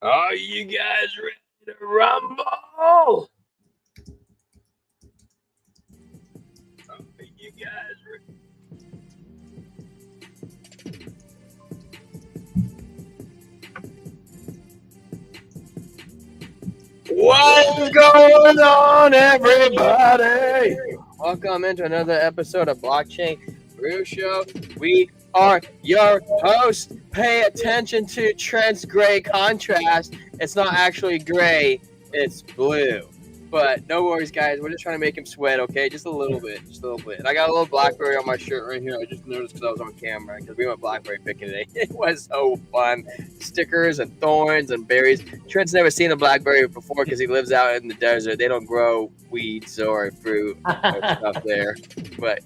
Are you guys ready to rumble? Are you guys ready? What's going on, everybody? Welcome into another episode of Blockchain Brew Show. We are your host. Pay attention to Trent's gray contrast. It's not actually gray, it's blue. But no worries, guys. We're just trying to make him sweat, okay? Just a little bit. Just a little bit. And I got a little BlackBerry on my shirt right here. I just noticed because I was on camera because we went BlackBerry picking today. It was so fun. Stickers and thorns and berries. Trent's never seen a BlackBerry before because he lives out in the desert. They don't grow weeds or fruit or stuff there. But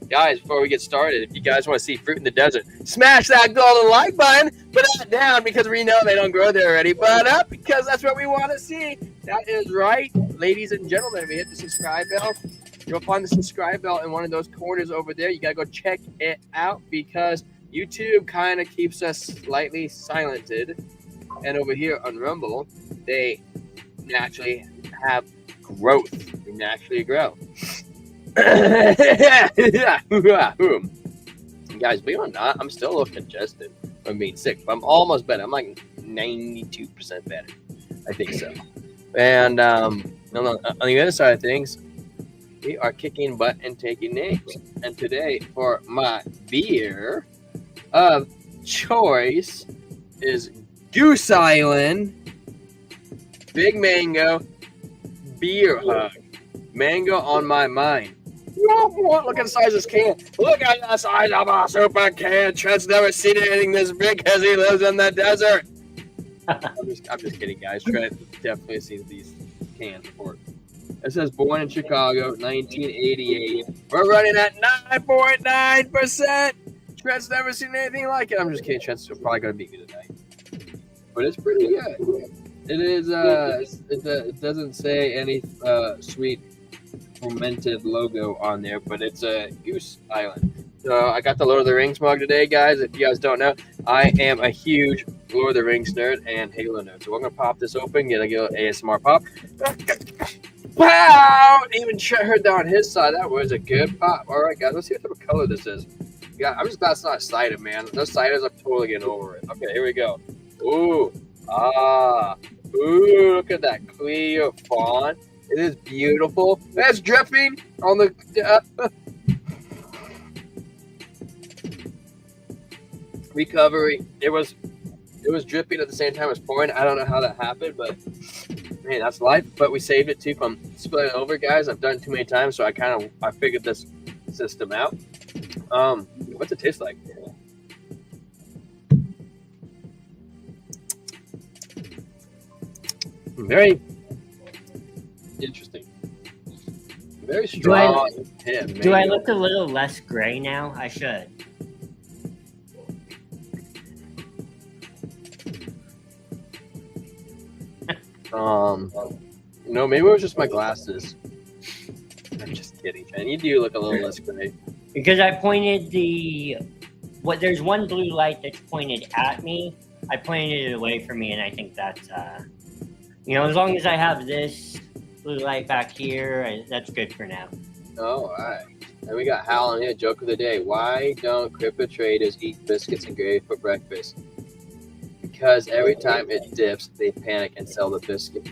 guys, before we get started, if you guys want to see fruit in the desert, smash that golden like button. Put that down because we know they don't grow there already. But up because that's what we want to see. That is right, ladies and gentlemen. We hit the subscribe bell. You'll find the subscribe bell in one of those corners over there. You got to go check it out because YouTube kind of keeps us slightly silented. And over here on Rumble, they naturally have growth. They naturally grow. Guys, believe it or not, I'm still a little congested from being sick, but I'm almost better. I'm like 92% better. I think so. And on the other side of things, we are kicking butt and taking names. And today, for my beer of choice is Goose Island Big Mango Beer Hug. Mango on my mind. Look at the size of this can. Look at the size of a super can. Trent's never seen anything this big because he lives in the desert. I'm just kidding, guys. Trent definitely seen these cans before. It says born in Chicago, 1988. We're running at 9.9%. Trent's never seen anything like it. I'm just kidding. Trent's probably going to beat me tonight. But it's pretty good. It is, it doesn't say any sweet fermented logo on there, but it's a Goose Island. So I got the Lord of the Rings mug today, guys. If you guys don't know, I am a huge Lord of the Rings nerd and Halo nerd. So we're gonna pop this open, get a ASMR pop. Wow! Even Chet heard that on his side. That was a good pop. All right, guys, let's see what type of color this is. Yeah, I'm just glad it's not cider, man. Those ciders, I'm totally getting over it. Okay, here we go. Ooh, ooh! Look at that clear font. It is beautiful. That's dripping on the. Recovery. It was dripping at the same time as pouring. I don't know how that happened, but man, that's life. But we saved it too from spilling over, guys. I've done it too many times, so I figured this system out. What's it taste like? Very interesting. Very strong. Do I look a little less gray now? I should. No, maybe it was just my glasses. I'm just kidding, man. You do look a little less gray. Because I pointed there's one blue light that's pointed at me. I pointed it away from me, and I think that's, as long as I have this blue light back here, that's good for now. Oh, all right. And we got Hal on here. Joke of the day. Why don't crypto traders eat biscuits and gravy for breakfast? Because every time it dips, they panic and sell the biscuit.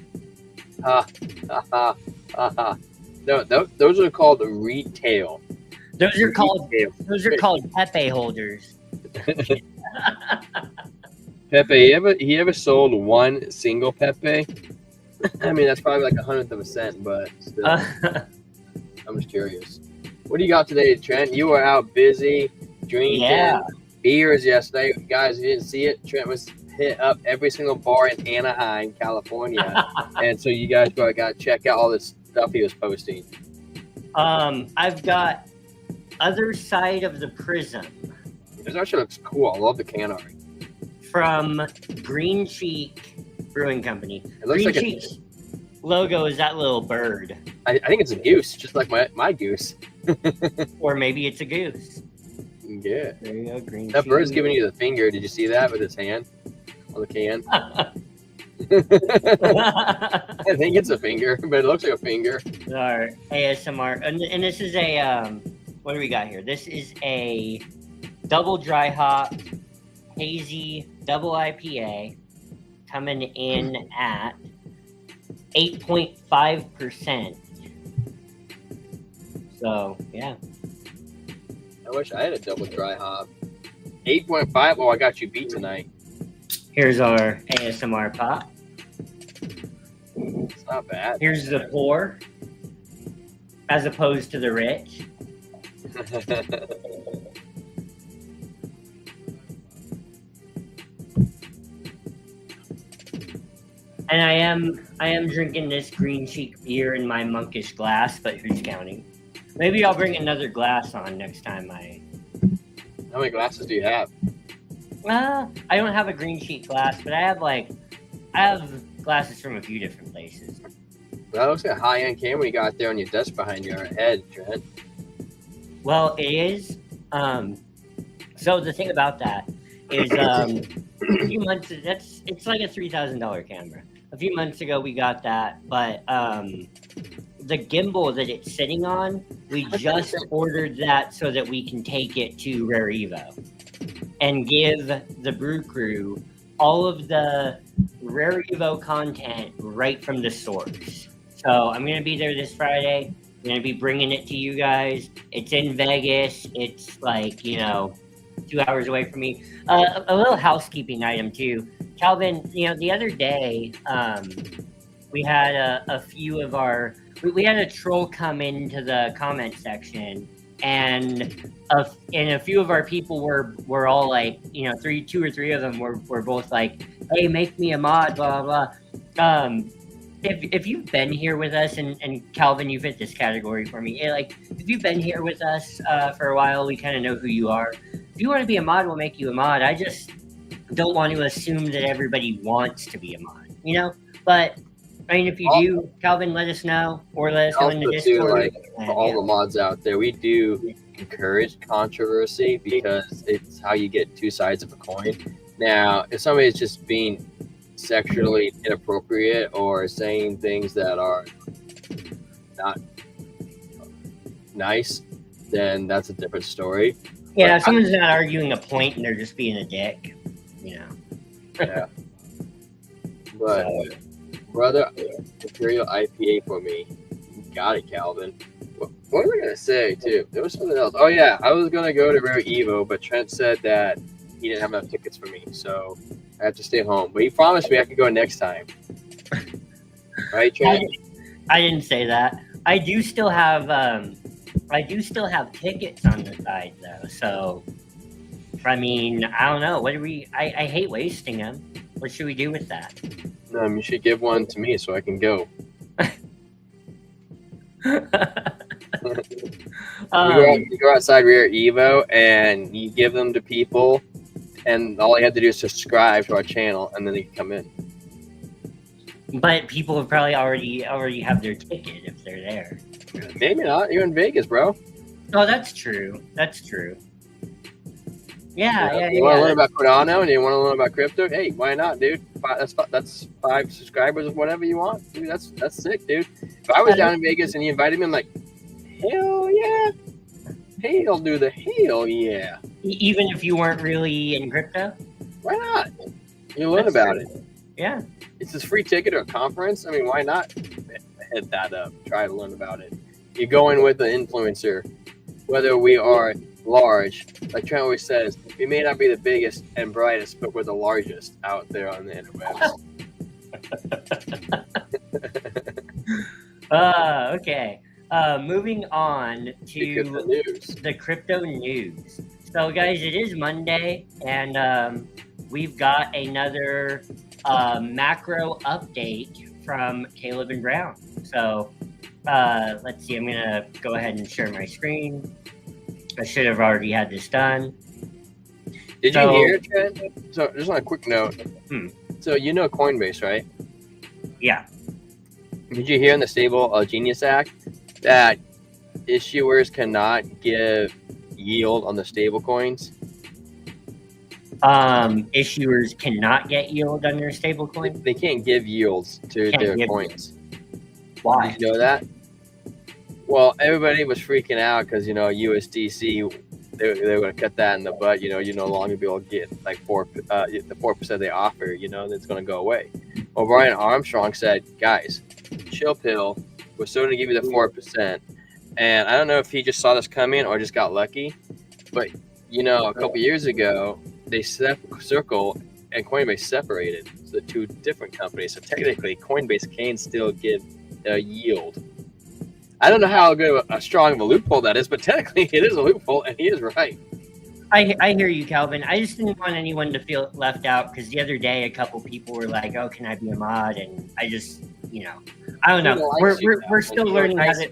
Ha, ha, ha, ha, ha. No, those are called retail. Those are called Pepe holders. Pepe, he ever sold one single Pepe? I mean, that's probably like 100th of a cent, but still. I'm just curious. What do you got today, Trent? You were out busy drinking beers yesterday. Guys, you didn't see it. Trent was hit up every single bar in Anaheim, California. And so you guys probably got to check out all this stuff he was posting. I've got Other Side of the Prism. This actually looks cool. I love the can art. From Green Cheek Brewing Company. It looks Green like Cheek's logo is that little bird. I think it's a goose, just like my goose. Or maybe it's a goose. Yeah. There you go, Green That Cheek. bird's giving you the finger. Did you see that with his hand on the can? I think it's a finger, but it looks like a finger. Our ASMR, and this is a what do we got here? This is a double dry hop hazy double IPA coming in at 8.5%. So yeah, I wish I had a double dry hop. 8.5. Oh, I got you beat tonight. here's our ASMR pop. It's not bad. Here's the pour, as opposed to the rich. And I am drinking this green cheek beer in my monkish glass, but who's counting? Maybe I'll bring another glass on next time How many glasses do you have? I don't have a green cheek glass, but I have glasses from a few different places. That looks like a high-end camera you got there on your desk behind your head, Trent. Well, it is. So the thing about that is, a few months. It's like a $3,000 camera. A few months ago, we got that, but the gimbal that it's sitting on, we just ordered that so that we can take it to Rare Evo and give the Brew Crew all of the Rare Evo content right from the source. So I'm gonna be there this Friday. I'm gonna be bringing it to you guys. It's in Vegas. It's like 2 hours away from me. A little housekeeping item too, Calvin. The other day, we had a few of our. We had a troll come into the comment section, and a few of our people were all like, two or three of them were both like, "Hey, make me a mod," blah blah blah. If you've been here with us, and Calvin, you fit this category for me. If you've been here with us for a while, we kind of know who you are. If you want to be a mod, we'll make you a mod. I just don't want to assume that everybody wants to be a mod, But I mean, if you do, Calvin, let us know, or let us know in the Discord. For all the mods out there, we do encourage controversy because it's how you get two sides of a coin. Now, if somebody's just being sexually inappropriate or saying things that are not nice, then that's a different story. Yeah, if someone's not arguing a point and they're just being a dick, Yeah. But brother, Imperial IPA for me. You got it, Calvin. What was I gonna say too? There was something else. Oh yeah, I was gonna go to Rare Evo, but Trent said that he didn't have enough tickets for me, so I have to stay home. But he promised me I could go next time. Right, Trent? I didn't say that. I do still have tickets on the side though. So I mean, I don't know. I hate wasting them. What should we do with that? You should give one to me so I can go. You go outside Rare Evo and you give them to people, and all you have to do is subscribe to our channel, and then they can come in. But people have probably already have their ticket if they're there. Maybe not. You're in Vegas, bro. Oh, that's true. That's true. Yeah. You want to learn about Cardano and you want to learn about crypto? Hey, why not, dude? That's 5 subscribers of whatever you want, dude. That's sick, dude. If I was down in Vegas and you invited me, I'm like, hell yeah, hell do the hell yeah. Even if you weren't really in crypto, why not? You learn about it. Yeah, it's this free ticket to a conference. I mean, why not head that up? Try to learn about it. You go in with an influencer, whether we are large, like Trent always says, we may not be the biggest and brightest, but we're the largest out there on the interwebs. Okay. Moving on to the crypto news. So, guys, it is Monday, and we've got another macro update from Caleb and Brown. So, let's see. I'm gonna go ahead and share my screen. I should have already had this done. Did you hear, Trent? So, just on a quick note. So, you know Coinbase, right? Yeah. Did you hear in the Stable Genius Act that issuers cannot give yield on the stable coins? issuers cannot get yield on their stablecoin? They can't give yields to Can't their give coins. Why? Did you know that? Well, everybody was freaking out because USDC, they were going to cut that in the butt. You no longer be able to get like the 4% they offer. That's going to go away. Well, Brian Armstrong said, guys, chill pill. We're still going to give you the 4%. And I don't know if he just saw this coming or just got lucky, but a couple years ago they Circle and Coinbase separated, so the two different companies. So technically, Coinbase can still give a yield. I don't know how good of a strong of a loophole that is, but technically it is a loophole, and he is right. I hear you, Calvin. I just didn't want anyone to feel left out because the other day a couple people were like, "Oh, can I be a mod?" And I just, I don't know. We're still learning how to.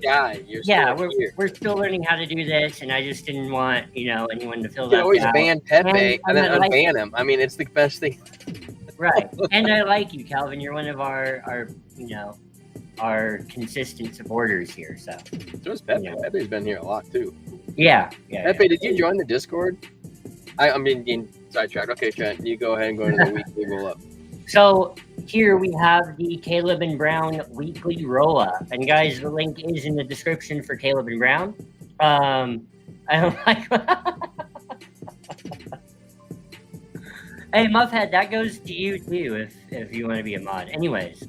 We're still learning how to do this, and I just didn't want anyone to feel left out. You always ban Pepe and then unban him. I mean, it's the best thing. Right, and I like you, Calvin. You're one of our consistent supporters here. So is Pepe. Pepe's been here a lot too. Yeah. Pepe, did you join the Discord? I'm being sidetracked. Okay, Trent, you go ahead and go into the weekly roll up. So here we have the Caleb and Brown weekly roll up, and guys, the link is in the description for Caleb and Brown. I don't like. Hey, Muffhead, that goes to you too if you want to be a mod. Anyways,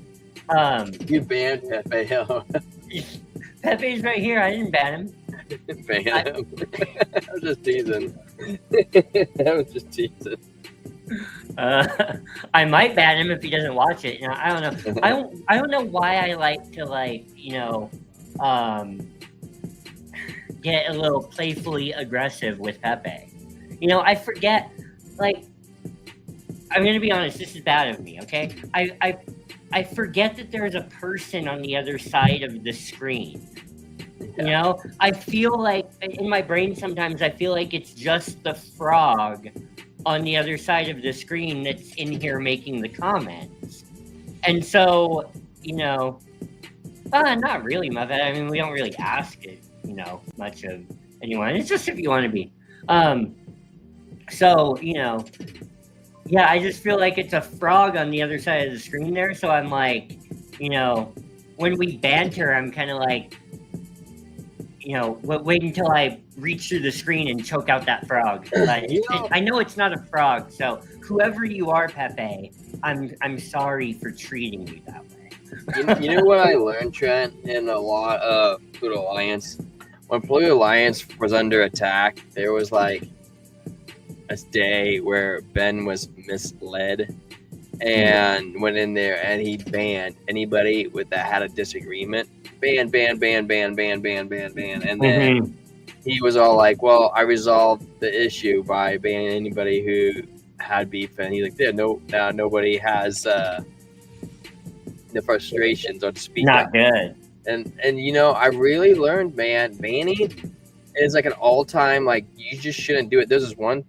you banned Pepe. Pepe's right here. I didn't ban him. Ban him. I was just teasing. I might ban him if he doesn't watch it. I don't know. I don't know why I like to get a little playfully aggressive with Pepe. I forget. I'm gonna be honest. This is bad of me. Okay. I forget that there's a person on the other side of the screen. I feel like in my brain sometimes I feel like it's just the frog on the other side of the screen that's in here making the comments. And so, not really, Muffet. I mean, we don't really ask it, much of anyone. It's just if you want to be. So, yeah, I just feel like it's a frog on the other side of the screen there. So I'm like, when we banter, I'm kind of like, wait until I reach through the screen and choke out that frog. I know it's not a frog, so whoever you are, Pepe, I'm sorry for treating you that way. You know what I learned, Trent, in a lot of Pluto Alliance? When Pluto Alliance was under attack, there was like a day where Ben was misled and went in there and he banned anybody that had a disagreement. Ban. And then he was all like, well, I resolved the issue by banning anybody who had beef. And he's like, yeah, nobody has the frustrations or to speak Not up. Good. And I really learned, man, banning is like an all-time, like, you just shouldn't do it. There's this one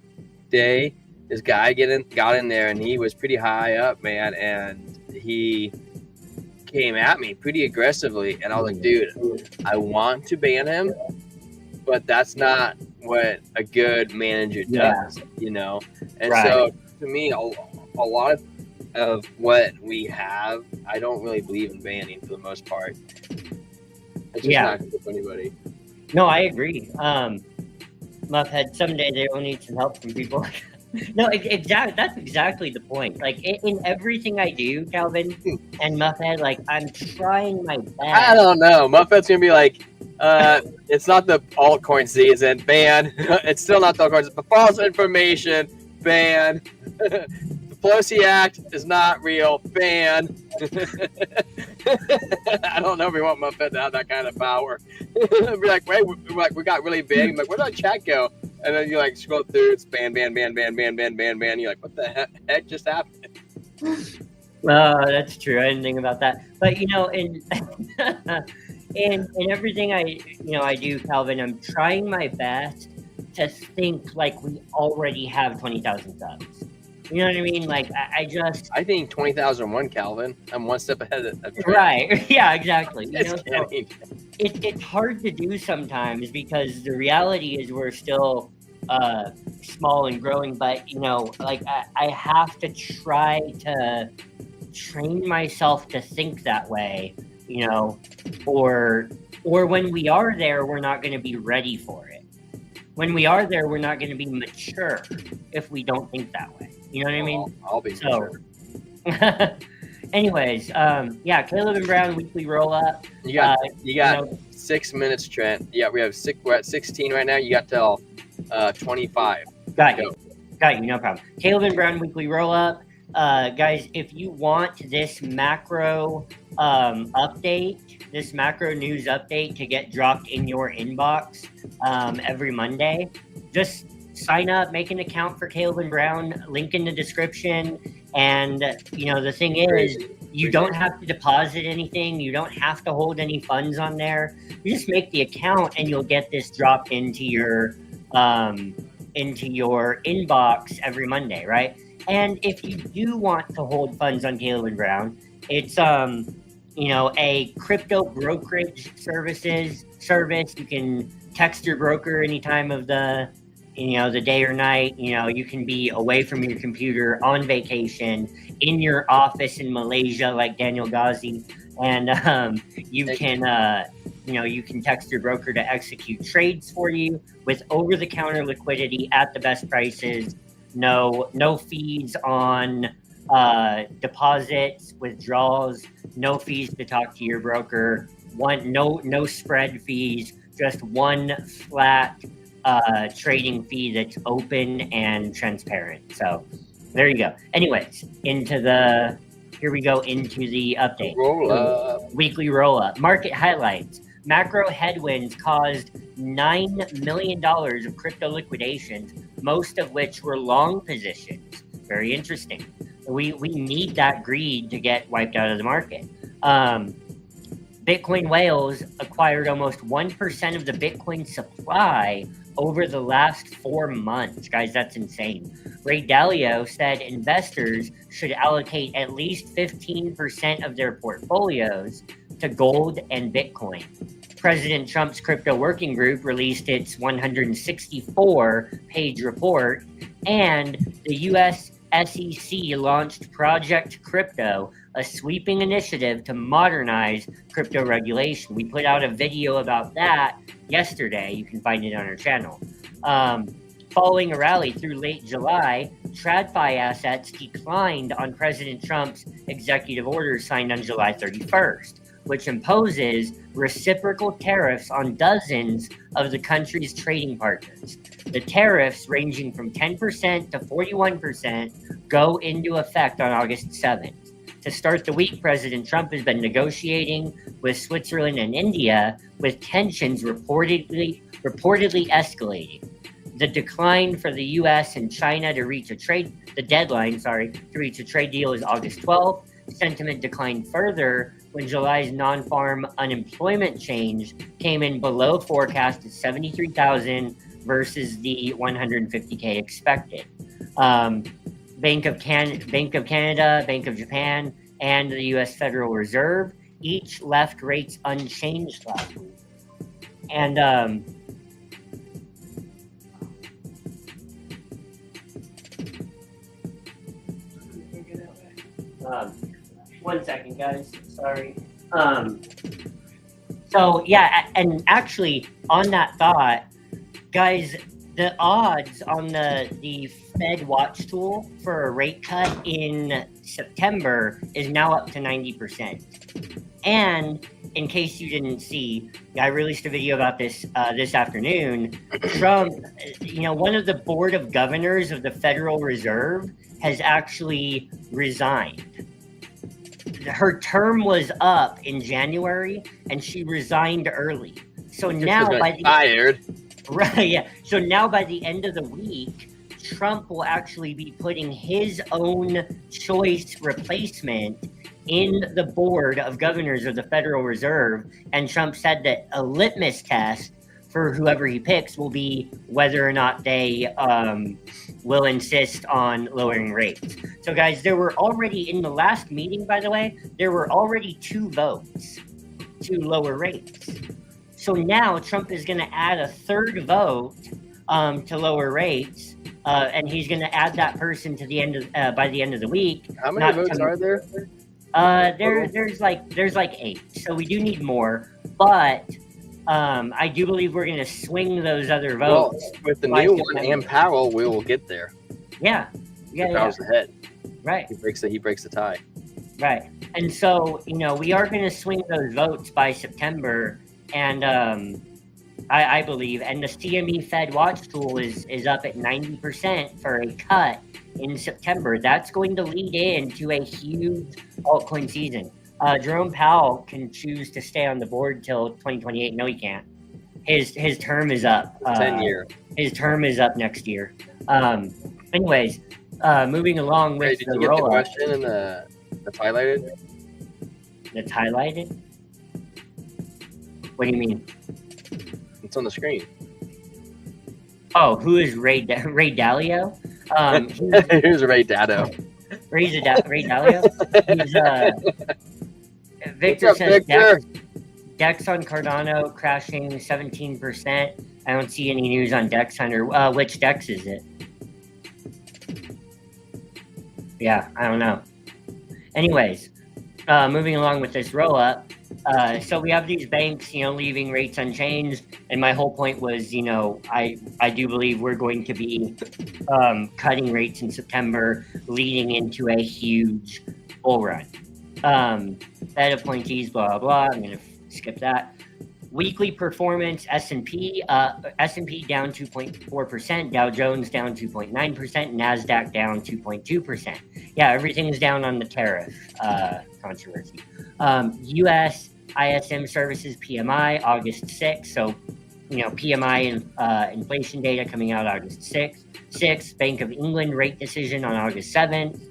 day, this guy got in there and he was pretty high up, man, and he came at me pretty aggressively, and I was like, dude, I want to ban him, but that's not what a good manager does, and right. So to me, a lot of what we have, I don't really believe in banning for the most part. It's just not good for anybody. No, I agree. Muffhead, someday they will need some help from people. No, exactly. That's exactly the point. Like in everything I do, Calvin and Muffhead, like I'm trying my best. I don't know. Muffhead's gonna be like, it's not the altcoin season. Ban. It's still not the altcoin. False information. Ban. The Pelosi Act is not real. Ban. I don't know if we want Muffhead to have that kind of power. Be like, wait, we got really big. I'm like, where'd that chat go? And then you like scroll through, it's ban. You're like, what the heck just happened? That's true. I didn't think about that. But in everything I do, Calvin, I'm trying my best to think like we already have 20,000 subs. You know what I mean? Like I think 20,001, Calvin. I'm one step ahead of Trent. Right. Yeah, exactly. It's hard to do sometimes because the reality is we're still small and growing, but like I have to try to train myself to think that way, or when we are there, we're not going to be ready for it. When we are there, we're not going to be mature if we don't think that way. You know what I mean? I'll be mature. Anyways, yeah, Caleb and Brown weekly roll up. You got 6 minutes, Trent. Yeah, we're at 16 right now. You got till 25. Got you, no problem. Caleb and Brown weekly roll up. Guys, if you want this macro update, this macro news update to get dropped in your inbox every Monday, just sign up, make an account for Caleb and Brown, link in the description. And the thing is, you don't have to deposit anything, you don't have to hold any funds on there. You just make the account and you'll get this dropped into your inbox every Monday, right? And if you do want to hold funds on Caleb and Brown, it's a crypto brokerage service. You can text your broker any time of the day or night. You can be away from your computer, on vacation, in your office in Malaysia like Daniel Ghazi, and you can text your broker to execute trades for you with over-the-counter liquidity at the best prices. No fees on deposits, withdrawals, no fees to talk to your broker, no spread fees, just one flat trading fee that's open and transparent. So there you go. Anyways, here we go into the update. Roll up. Weekly roll up. Market highlights. Macro headwinds caused $9 million of crypto liquidations, most of which were long positions. Very interesting. We need that greed to get wiped out of the market. Bitcoin whales acquired almost 1% of the Bitcoin supply over the last 4 months. Guys, that's insane. Ray Dalio said investors should allocate at least 15% of their portfolios to gold and Bitcoin. President Trump's crypto working group released its 164-page report, and the U.S. SEC launched Project Crypto, a sweeping initiative to modernize crypto regulation. We put out a video about that yesterday. You can find it on our channel. Following a rally through late July, TradFi assets declined on President Trump's executive order signed on July 31st, which imposes reciprocal tariffs on dozens of the country's trading partners. The tariffs, ranging from 10% to 41%, go into effect on August 7th. To start the week, President Trump has been negotiating with Switzerland and India, with tensions reportedly escalating. The deadline for the U.S. and China to reach a trade deal is August 12th. Sentiment declined further when July's non-farm unemployment change came in below forecast at 73,000 versus the 150K expected. Bank of Canada, Bank of Japan, and the U.S. Federal Reserve each left rates unchanged last week. And 1 second, guys. Sorry. So yeah, and actually on that thought, guys, the odds on the Fed watch tool for a rate cut in September is now up to 90%. And in case you didn't see, I released a video about this this afternoon. Trump, one of the board of governors of the Federal Reserve has actually resigned. Her term was up in January, and she resigned early. So now fired. Right, yeah. So now by the end of the week, Trump will actually be putting his own choice replacement in the board of governors of the Federal Reserve. And Trump said that a litmus test for whoever he picks will be whether or not they will insist on lowering rates. So guys, there were already, in the last meeting, by the way, there were already 2 votes to lower rates. So now Trump is going to add a 3rd vote to lower rates, and he's going to add that person to the end of by the end of the week. How many votes are there? There's like 8, so we do need more, but I do believe we're going to swing those other votes. Well, with the new one and Powell, we will get there. Yeah. Powell's ahead. Right. He breaks the tie. Right. And so, we are going to swing those votes by September, and I believe, and the CME Fed Watch tool is up at 90% for a cut in September. That's going to lead into a huge altcoin season. Jerome Powell can choose to stay on the board till 2028. No, he can't. His term is up. 10-year. His term is up next year. Anyways, moving along with did you get the question and that's highlighted? That's highlighted? What do you mean? It's on the screen. Oh, who is Ray Dalio? Who's Ray Dado? Ray Dalio? He's, Victor says Dex on Cardano crashing 17%. I don't see any news on Dex Hunter. Which Dex is it? Yeah, I don't know. Anyways, moving along with this roll-up. So we have these banks, leaving rates unchanged. And my whole point was, I do believe we're going to be cutting rates in September, leading into a huge bull run. Fed appointees, blah, blah, blah. I'm going to skip that. Weekly performance, S&P down 2.4%, Dow Jones down 2.9%, NASDAQ down 2.2%. Yeah, everything is down on the tariff controversy. U.S. ISM Services PMI, August 6th. So, PMI and inflation data coming out August 6th. Bank of England rate decision on August 7th.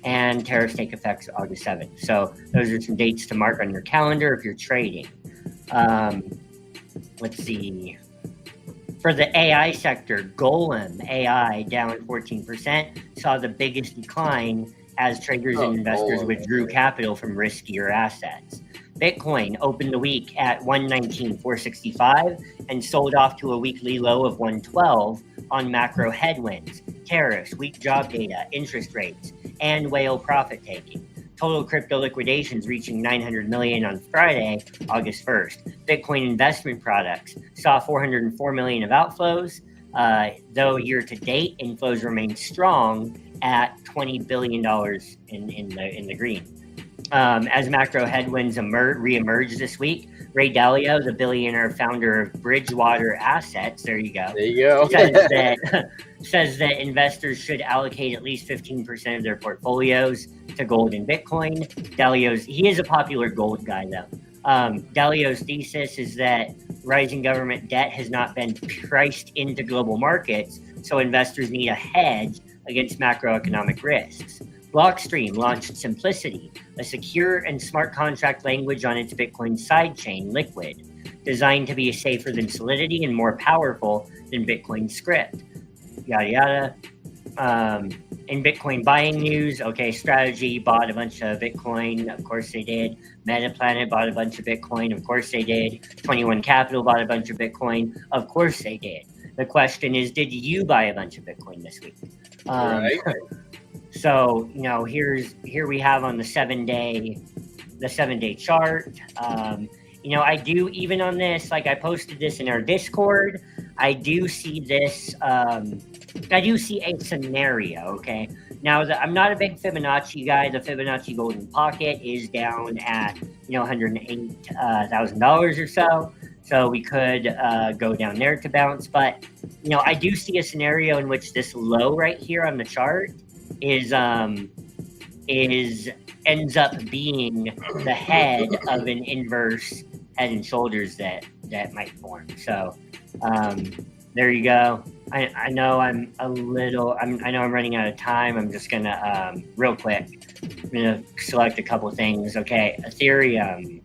And tariffs take effect August 7th. So those are some dates to mark on your calendar if you're trading. Let's see. For the AI sector, Golem AI down 14%, saw the biggest decline as traders and investors withdrew capital from riskier assets. Bitcoin opened the week at 119,465 and sold off to a weekly low of 112 on macro headwinds, tariffs, weak job data, interest rates, and whale profit taking. Total crypto liquidations reaching 900 million on Friday, August 1st. Bitcoin investment products saw 404 million of outflows, though year to date inflows remain strong at $20 billion in the green. As macro headwinds reemerge this week, Ray Dalio, the billionaire founder of Bridgewater Assets, there you go, says that investors should allocate at least 15% of their portfolios to gold and Bitcoin. He is a popular gold guy though. Dalio's thesis is that rising government debt has not been priced into global markets, so investors need a hedge against macroeconomic risks. Blockstream launched Simplicity, a secure and smart contract language on its Bitcoin sidechain, Liquid, designed to be safer than Solidity and more powerful than Bitcoin Script. Yada yada. In Bitcoin buying news, Strategy bought a bunch of Bitcoin. Of course they did. Metaplanet bought a bunch of Bitcoin. Of course they did. 21 Capital bought a bunch of Bitcoin. Of course they did. The question is, did you buy a bunch of Bitcoin this week? Right. So, here we have on the 7-day chart. I do, even on this, like I posted this in our Discord, I do see this, I do see a scenario, okay? Now, I'm not a big Fibonacci guy. The Fibonacci Golden Pocket is down at, $108,000 or so. So we could go down there to bounce. But, I do see a scenario in which this low right here on the chart ends up being the head of an inverse head and shoulders that might form. So there you go. I know I'm running out of time. I'm just gonna real quick. I'm gonna select a couple things. Okay, Ethereum.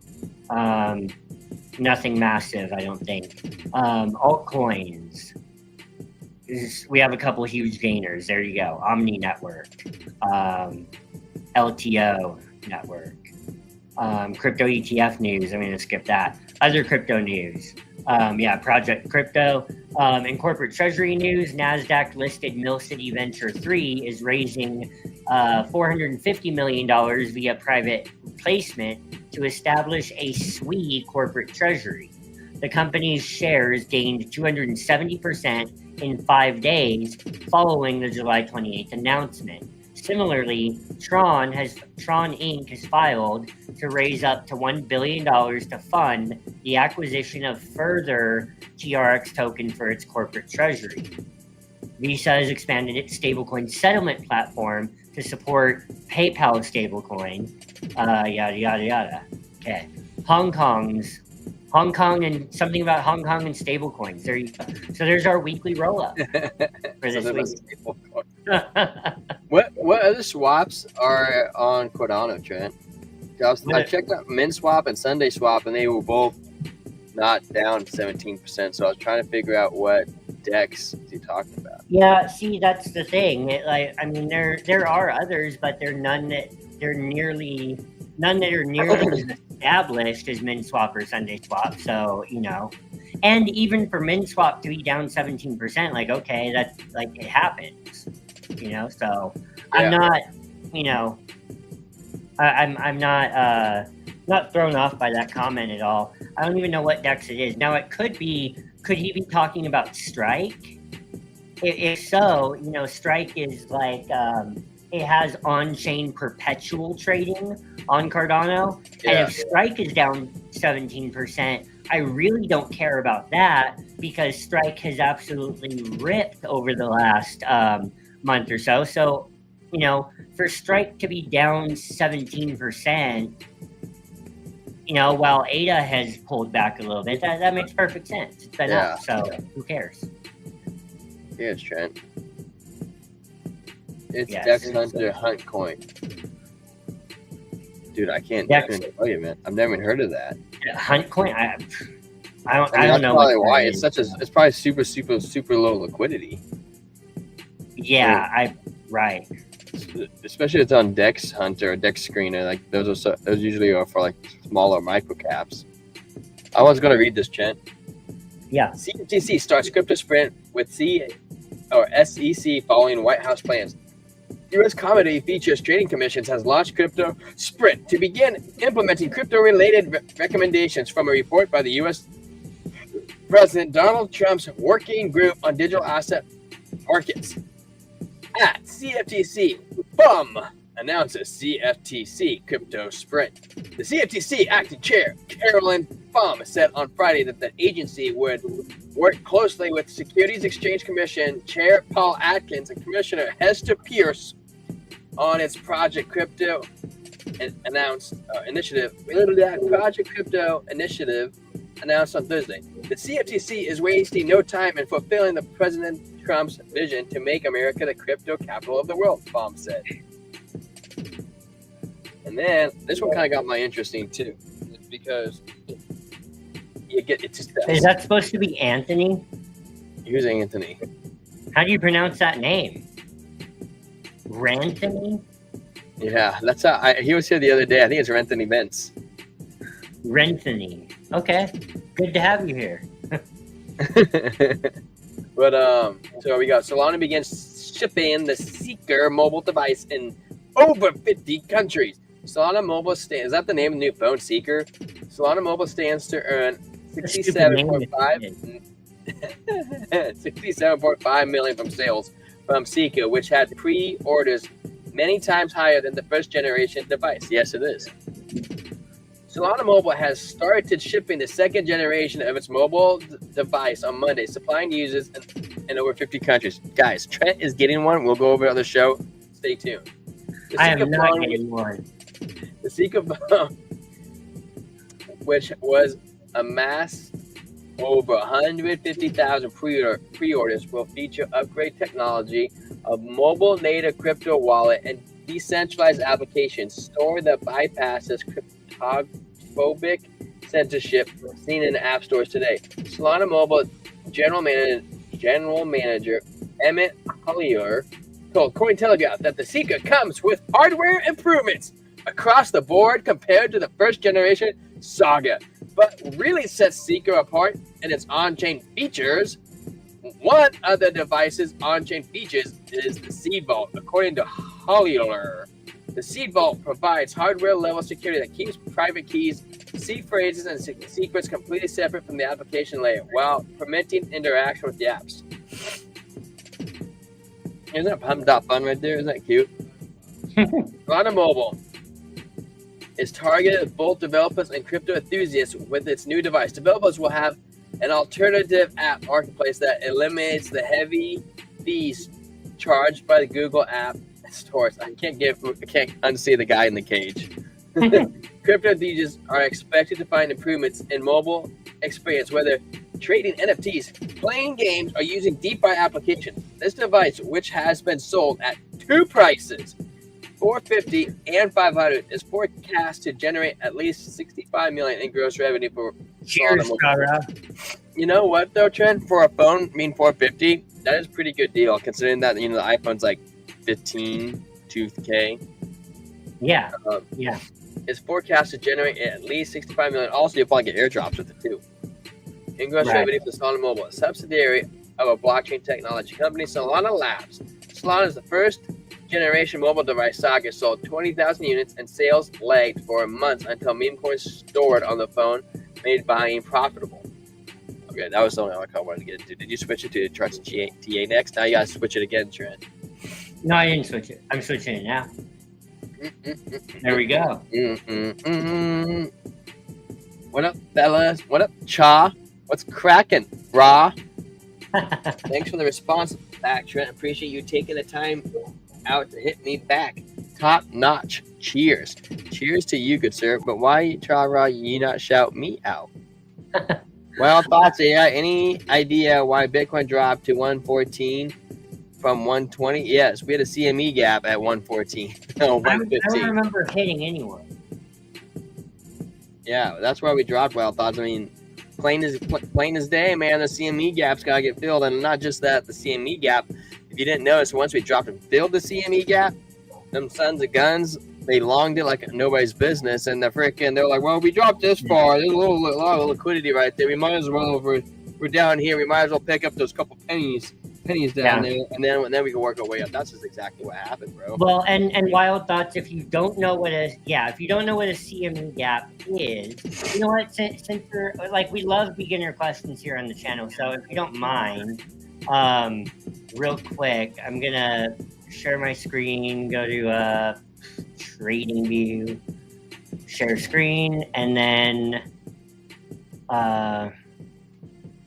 Nothing massive, I don't think. Altcoins. We have a couple huge gainers. There you go. Omni Network, LTO Network, crypto ETF news. I'm going to skip that. Other crypto news. Project Crypto. In corporate treasury news, NASDAQ listed Mill City Venture 3 is raising $450 million via private placement to establish a SWE corporate treasury. The company's shares gained 270% in 5 days following the July 28th announcement. Similarly, Tron Inc. has filed to raise up to $1 billion to fund the acquisition of further TRX token for its corporate treasury. Visa has expanded its stablecoin settlement platform to support PayPal stablecoin, yada, yada, yada. Okay. Hong Kong and something about Hong Kong and stablecoins. There you go. So there's our weekly roll-up for this week. What other swaps are on Cardano, Trent? I checked out Min Swap and Sunday Swap, and they were both not down 17%. So I was trying to figure out what DEX you're talking about. Yeah, see, that's the thing. There are others, but they're none that are nearly as established as Min Swap or Sunday Swap. So, and even for Min Swap to be down 17%, like, okay, that's like, it happens, so I'm not, I'm not thrown off by that comment at all. I don't even know what DEX it is. Now, could he be talking about Strike? If so, Strike is like, it has on-chain perpetual trading on Cardano. Yeah. And if Strike is down 17%, I really don't care about that because Strike has absolutely ripped over the last month or so. So, for Strike to be down 17%, while ADA has pulled back a little bit, that makes perfect sense. It's been up, so who cares? Here's Trent. It's Dex Hunter Hunt Coin. Dude, I can't tell you, man. I've never even heard of that. Hunt Coin? I don't know. Probably why it's it's probably super, super, super low liquidity. Yeah, right. Especially if it's on Dex Hunter or Dex Screener, like those usually are for like smaller micro caps. I was gonna read this, Trent. Yeah. CFTC starts crypto sprint with SEC following White House plans. U.S. Commodity Futures Trading Commissions has launched Crypto Sprint to begin implementing crypto-related recommendations from a report by the U.S. President Donald Trump's Working Group on Digital Asset Markets. At CFTC, announces CFTC Crypto Sprint. The CFTC acting chair, Carolyn Pham, said on Friday that the agency would work closely with Securities Exchange Commission Chair Paul Atkins and Commissioner Hester Pierce on its Project Crypto initiative. Project Crypto initiative announced on Thursday. The CFTC is wasting no time in fulfilling the President Trump's vision to make America the crypto capital of the world, Pham said. And then this one kind of got my interesting too, because it's just. Is that supposed to be Anthony? Who's Anthony? How do you pronounce that name? Ranthony? Yeah, that's how he was here the other day. I think it's Ranthony Bentz. Ranthony. Okay, good to have you here. But so we got Solana begins shipping the Seeker mobile device in over 50 countries. Solana Mobile stands. Is that the name of the new phone, Seeker? Solana Mobile stands to earn 67.5 million from sales from Seeker, which had pre-orders many times higher than the first generation device. Yes, it is. Solana Mobile has started shipping the second generation of its mobile device on Monday, supplying users in over 50 countries. Guys, Trent is getting one. We'll go over it on the show. Stay tuned. I am not getting one. The Seeker phone, which was amassed over 150,000 pre-orders, will feature upgrade technology, a mobile native crypto wallet, and decentralized applications store that bypasses cryptophobic censorship seen in app stores today. Solana Mobile General Manager Emmett Collier told Cointelegraph that the Seeker comes with hardware improvements across the board compared to the first generation Saga. but really sets Seeker apart in its on-chain features. One of the device's on-chain features is the Seed Vault. According to Hollier, the Seed Vault provides hardware-level security that keeps private keys, seed phrases, and secrets completely separate from the application layer while permitting interaction with the apps. Isn't that pump.fun right there? Isn't that cute? Solana Mobile is targeted at both developers and crypto enthusiasts with its new device. Developers will have an alternative app marketplace that eliminates the heavy fees charged by the Google app stores. I can't unsee the guy in the cage. Crypto enthusiasts are expected to find improvements in mobile experience, whether trading NFTs, playing games, or using DeFi applications. This device, which has been sold at two prices, $450 and $500, is forecast to generate at least $65 million in gross revenue for. Cheers, Cara. You know what though, Trent? For a phone, $450, that is a pretty good deal considering that the iPhone's like $15, $2K. Yeah. Yeah. Is forecast to generate at least $65 million. Also, you'll probably get airdrops with it too. In gross revenue for Solana Mobile, a subsidiary of a blockchain technology company, Solana Labs. Solana is the first generation mobile device Saga sold 20,000 units, and sales lagged for months until meme coins stored on the phone made buying profitable. Okay, that was the only one I wanted to get into. Did you switch it to Trust TA next? Now you gotta switch it again, Trent. No, I didn't switch it. I'm switching it now. There we go. What up, fellas? What up, Cha? What's cracking, Raw? Thanks for the response back, Trent. Appreciate you taking the time out to hit me back. Top notch. Cheers. Cheers to you, good sir. But why, Cha Raw, you not shout me out? Well, thoughts, AI. Any idea why Bitcoin dropped to 114 from 120? Yes, we had a CME gap at 114. No, 115. I don't remember hitting anyone. Yeah, that's why we dropped Wild Thoughts. I mean, plain as day, man. The CME gap's gotta get filled, and not just that. The CME gap. If you didn't notice, once we dropped and filled the CME gap, them sons of guns, they longed it like nobody's business, and they're like, well, we dropped this far. There's a lot of liquidity right there. We might as well, if we're down here, we might as well pick up those couple pennies down there, and then we can work our way up. That's just exactly what happened, bro. Well, and Wild Thoughts, if you don't know what a CME gap is, you know what? Since we're like, we love beginner questions here on the channel, so if you don't mind, real quick, I'm gonna share my screen, go to Trading View, share screen, and then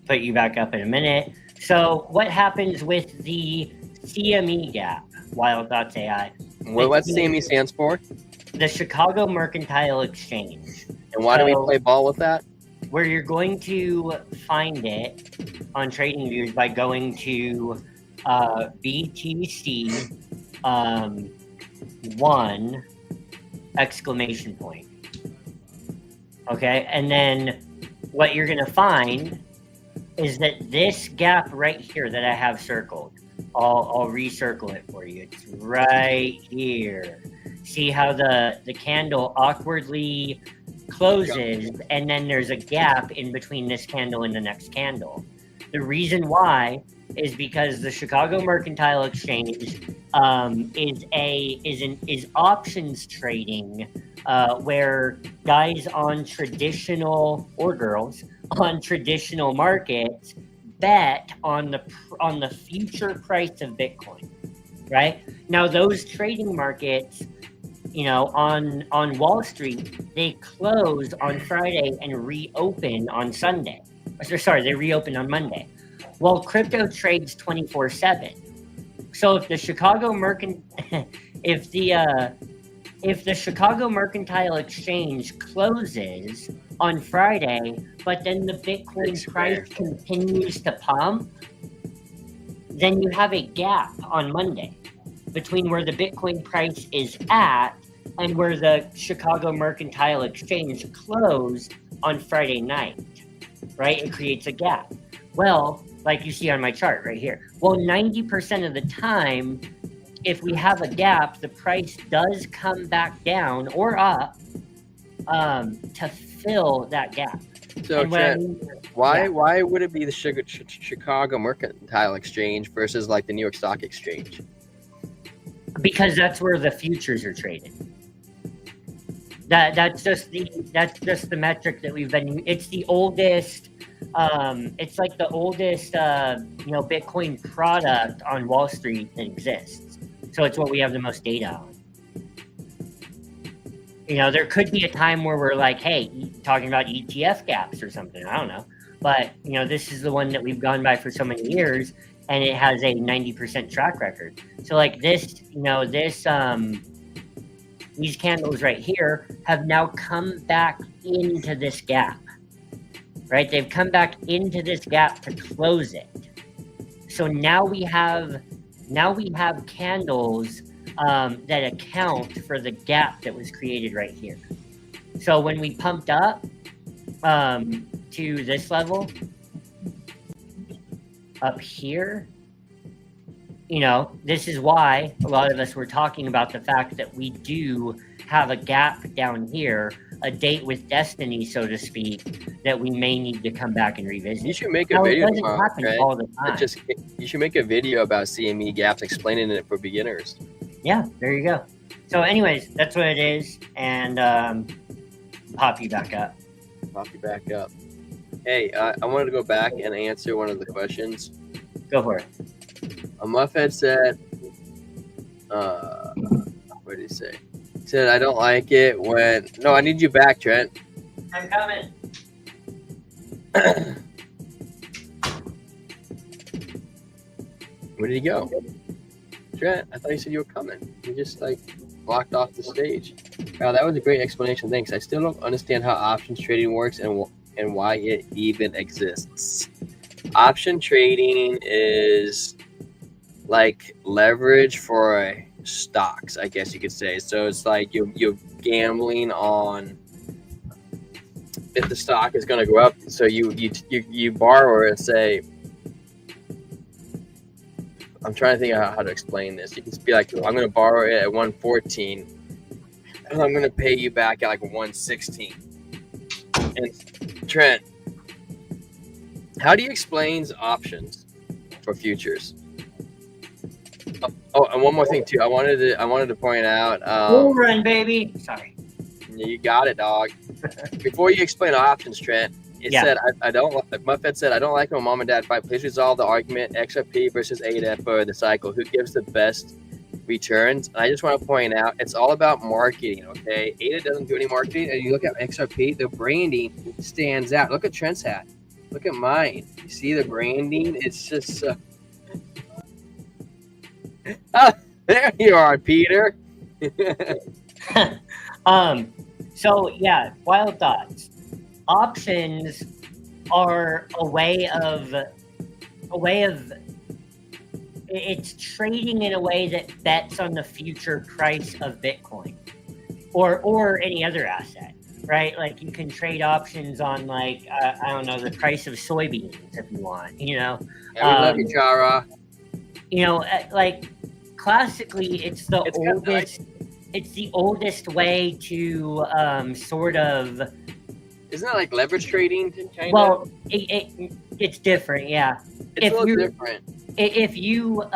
put you back up in a minute. So what happens with the CME gap, Wild Thoughts AI? What CME stands for? The Chicago Mercantile Exchange. And why do we play ball with that? Where you're going to find it on Trading Views by going to BTC 1 exclamation point. Okay, and then what you're going to find is that this gap right here that I have circled, I'll recircle it for you. It's right here. See how the candle awkwardly closes, and then there's a gap in between this candle and the next candle. The reason why is because the Chicago Mercantile Exchange is options trading, where guys on traditional, or girls on traditional markets bet on the future price of Bitcoin, right? Now those trading markets, on Wall Street, they close on Friday and reopen on Sunday. Sorry, they reopen on Monday. Well, crypto trades 24/7. So if the Chicago Mercantile Exchange closes on Friday, but then the Bitcoin price continues to pump, then you have a gap on Monday between where the Bitcoin price is at and where the Chicago Mercantile Exchange closed on Friday night, right? It creates a gap. Well, like you see on my chart right here. Well, 90% of the time, if we have a gap, the price does come back down or up to fill that gap. So And what I Trent, mean, why would it be the Chicago Mercantile Exchange versus like the New York Stock Exchange? because that's where the futures are traded. That's just the metric that we've been. It's the oldest. It's like the oldest Bitcoin product on Wall Street that exists. So it's what we have the most data on. There could be a time where we're like, hey, talking about ETF gaps or something. I don't know, but this is the one that we've gone by for so many years, and it has a 90% track record. So like this, these candles right here have now come back into this gap, right? They've come back into this gap to close it. So now we have candles that account for the gap that was created right here. So when we pumped up to this level up here, this is why a lot of us were talking about the fact that we do have a gap down here, a date with destiny, so to speak, that we may need to come back and revisit. You should make a video. It doesn't happen all the time. You should make a video about CME gaps, explaining it for beginners. Yeah, there you go. So anyways, that's what it is. And pop you back up. Hey, I wanted to go back and answer one of the questions. Go for it. Muffhead said, what did he say? He said, I don't like it when... No, I need you back, Trent. I'm coming. Where did he go? Trent, I thought you said you were coming. You just blocked off the stage. Wow, that was a great explanation. Thanks. I still don't understand how options trading works and why it even exists. Option trading is like leverage for stocks, I guess you could say. So it's like you're gambling on if the stock is going to go up. So you borrow and say, I'm trying to think of how to explain this. You can be like, I'm going to borrow it at 114 and I'm going to pay you back at like 116. And Trent, how do you explain options for futures? Oh, and one more thing too. I wanted to point out. Bull run, baby. Sorry. You got it, dog. Before you explain options, Trent, it said I don't. Muffet said I don't like when mom and dad fight. Please resolve the argument XRP versus ADA for the cycle. Who gives the best returns? And I just want to point out it's all about marketing. Okay, ADA doesn't do any marketing, and you look at XRP, the branding stands out. Look at Trent's hat. Look at mine. You see the branding? It's just. Oh, there you are, Peter. So yeah, wild thoughts. Options are a way of it's trading in a way that bets on the future price of Bitcoin or any other asset, right? Like you can trade options on I don't know, the price of soybeans if you want, Yeah, we love you, Chara. Classically, it's the oldest way to sort of. Isn't that like leverage trading? Well, it's different, yeah. It's a little different. If your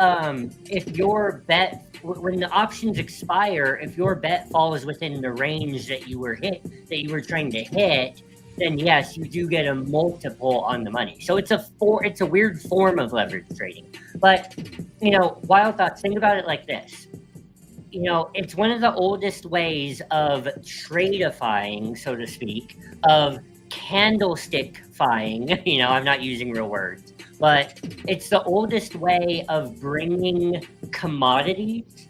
bet, when the options expire, if your bet falls within the range that you were trying to hit, then yes, you do get a multiple on the money. So it's a weird form of leverage trading. But wild thoughts. Think about it like this. It's one of the oldest ways of tradeifying, so to speak, of candlestick-fying. I'm not using real words, but it's the oldest way of bringing commodities.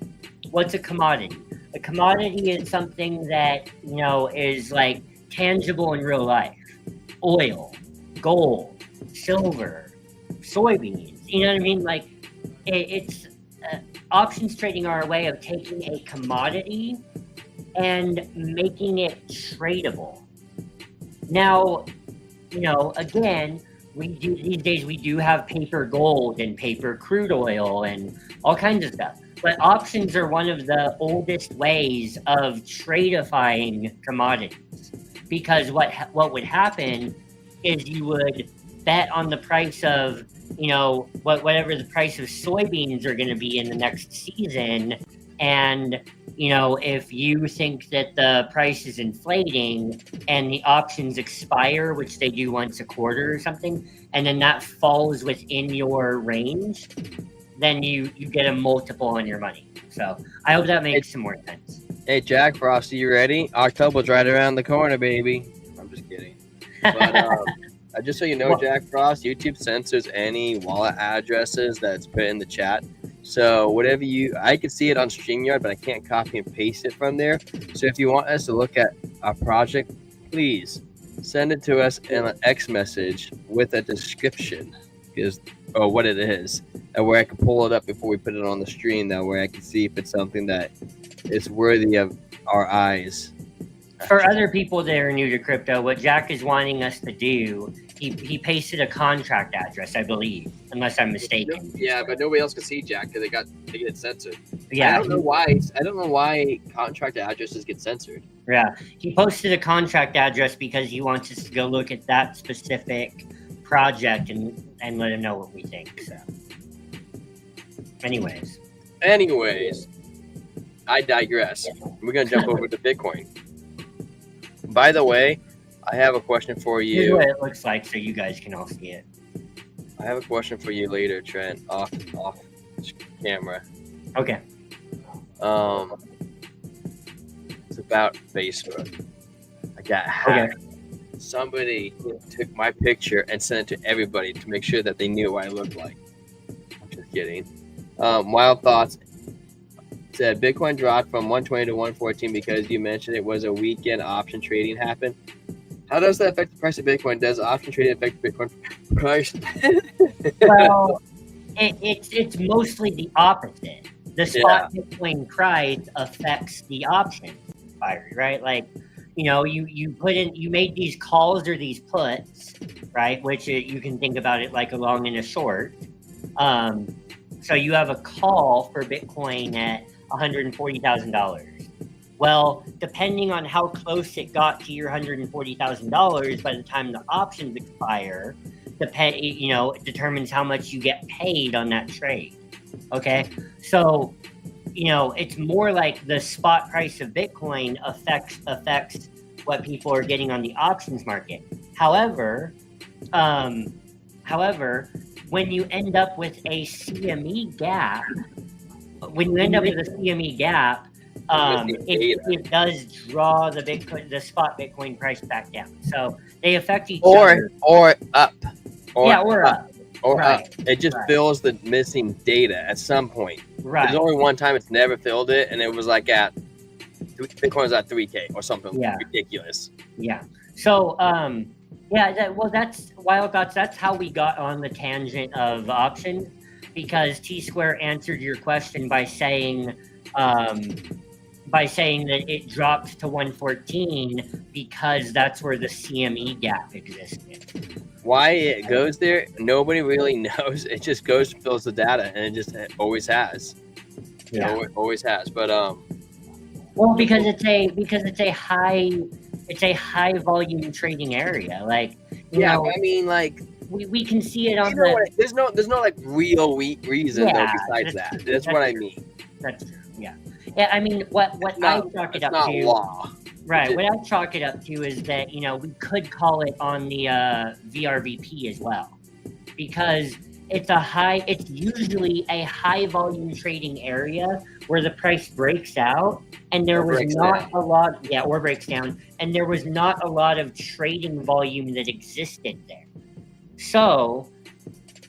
What's a commodity? A commodity is something that, is like tangible in real life. Oil, gold, silver, soybeans. You know what I mean? Like it's options trading are a way of taking a commodity and making it tradable. Now, again, these days we do have paper gold and paper crude oil and all kinds of stuff. But options are one of the oldest ways of tradeifying commodities. Because what would happen is you would bet on the price of, you know, whatever the price of soybeans are going to be in the next season. And, you know, if you think that the price is inflating and the options expire, which they do once a quarter or something, and then that falls within your range, then you get a multiple on your money. So I hope that makes some more sense. Hey, Jack Frost, are you ready? October's right around the corner, baby. I'm just kidding. But just so you know, Jack Frost, YouTube censors any wallet addresses that's put in the chat. So whatever I can see it on StreamYard, but I can't copy and paste it from there. So if you want us to look at our project, please send it to us in an X message with a description, or what it is, and where I can pull it up before we put it on the stream. That way I can see if it's something that is worthy of our eyes. For other people that are new to crypto, what Jack is wanting us to do, he pasted a contract address, I believe, unless I'm mistaken. Yeah, but nobody else can see Jack because they get censored. Yeah, I don't know why contract addresses get censored. Yeah, he posted a contract address because he wants us to go look at that specific project and let him know what we think. So, anyways, I digress. We're gonna jump over to Bitcoin. By the way, I have a question for you. Here's what it looks like so you guys can all see it. I have a question for you later, Trent, off camera. Okay. It's about Facebook. I got hacked. Okay. Somebody took my picture and sent it to everybody to make sure that they knew what I looked like. I'm just kidding. Wild Thoughts said Bitcoin dropped from 120 to 114 because you mentioned it was a weekend option trading happened. How does that affect the price of Bitcoin? Does option trading affect Bitcoin price? Well, it's mostly the opposite. The spot Bitcoin price affects the option expiry, right? Like, you know, you made these calls or these puts, right? Which you can think about it like a long and a short. So you have a call for Bitcoin at $140,000. Well, depending on how close it got to your $140,000 by the time the options expire, it determines how much you get paid on that trade. Okay, so it's more like the spot price of Bitcoin affects what people are getting on the options market. However, when you end up with a CME gap, it does draw the spot Bitcoin price back down. So they affect each other. Or up. Or up. Up. It just fills the missing data at some point. Right. There's only one time it's never filled it, and it was like Bitcoin's at 3K or something ridiculous. Yeah. So that's Wild Thoughts. That's how we got on the tangent of options, because T Square answered your question by saying that it dropped to 114 because that's where the CME gap existed. Why it goes there, nobody really knows. It just goes and fills the data, and it always has. It always has. But well, because it's a high volume trading area. Like I mean, like we can see it on there's no like real reason though besides that. That's what I mean. That's true. Yeah. Yeah, I mean, what I chalk it up to, law. Right? What I chalk it up to is that we could call it on the VRVP as well, because it's usually a high volume trading area where the price breaks out, and there was not a lot, or breaks down, and there was not a lot of trading volume that existed there. So,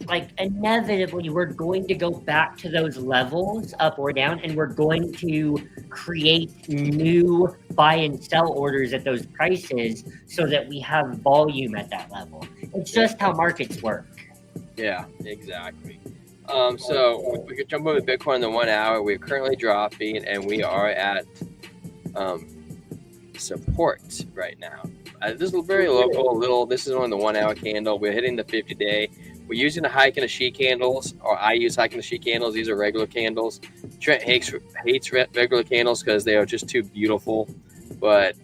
like, inevitably, we're going to go back to those levels, up or down, and we're going to create new buy and sell orders at those prices so that we have volume at that level. It's just how markets work. Yeah, exactly. So we could jump over Bitcoin in the 1 hour. We're currently dropping, and we are at support right now. This is very local. This is on the 1 hour candle. We're hitting the 50-day. We're using the hike and the sheet candles, or I use hike and the sheet candles. These are regular candles. Trent hates regular candles because they are just too beautiful. But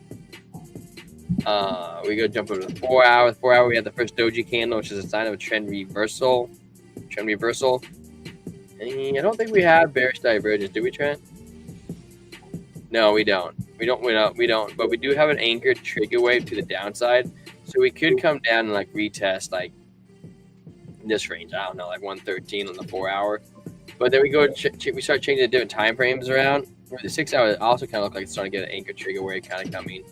We go jump over to the 4 hour. 4 hour, we had the first doji candle, which is a sign of a trend reversal. And I don't think we have bearish divergence. Do we, Trent? No, we don't. We don't. But we do have an anchored trigger wave to the downside, so we could come down and like retest like this range. I don't know, like 113 on the 4 hour. But then we go, we start changing the different time frames around. The 6 hour also kind of look like it's starting to get an anchor trigger wave kind of coming.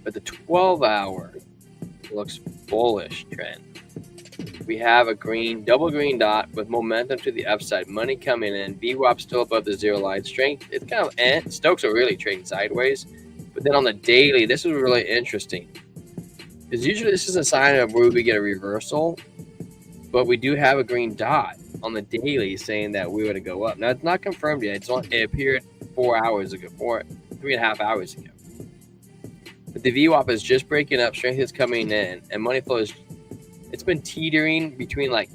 But the 12 hour looks bullish trend. We have a double green dot with momentum to the upside, money coming in, VWAP still above the zero line, strength, it's kind of Stokes are really trading sideways. But then on the daily, this is really interesting. Because usually this is a sign of where we get a reversal, but we do have a green dot on the daily saying that we were to go up. Now it's not confirmed yet. It appeared 4 hours ago, 3.5 hours ago. But the VWAP is just breaking up, strength is coming in, and money flow is, it's been teetering between like,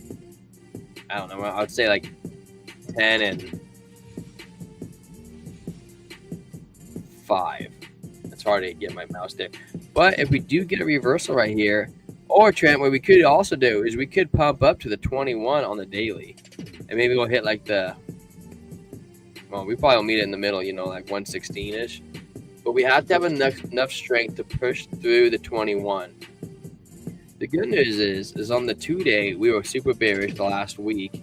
I don't know, I would say like 10 and 5. It's hard to get my mouse there. But if we do get a reversal right here, or Trent, what we could also do is we could pump up to the 21 on the daily. And maybe we'll hit like the, well, we probably will meet it in the middle, you know, like 116-ish. But we have to have enough strength to push through the 21. The good news is on the 2-day, we were super bearish the last week.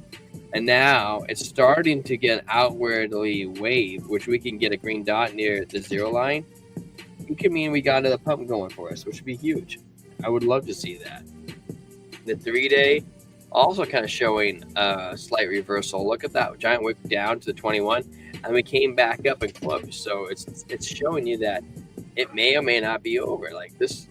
And now it's starting to get outwardly wave, which we can get a green dot near the zero line. It could mean we got another pump going for us, which would be huge. I would love to see that. The 3-day also kind of showing a slight reversal. Look at that giant wick down to the 21, and we came back up and closed. So it's showing you that it may or may not be over. Like this,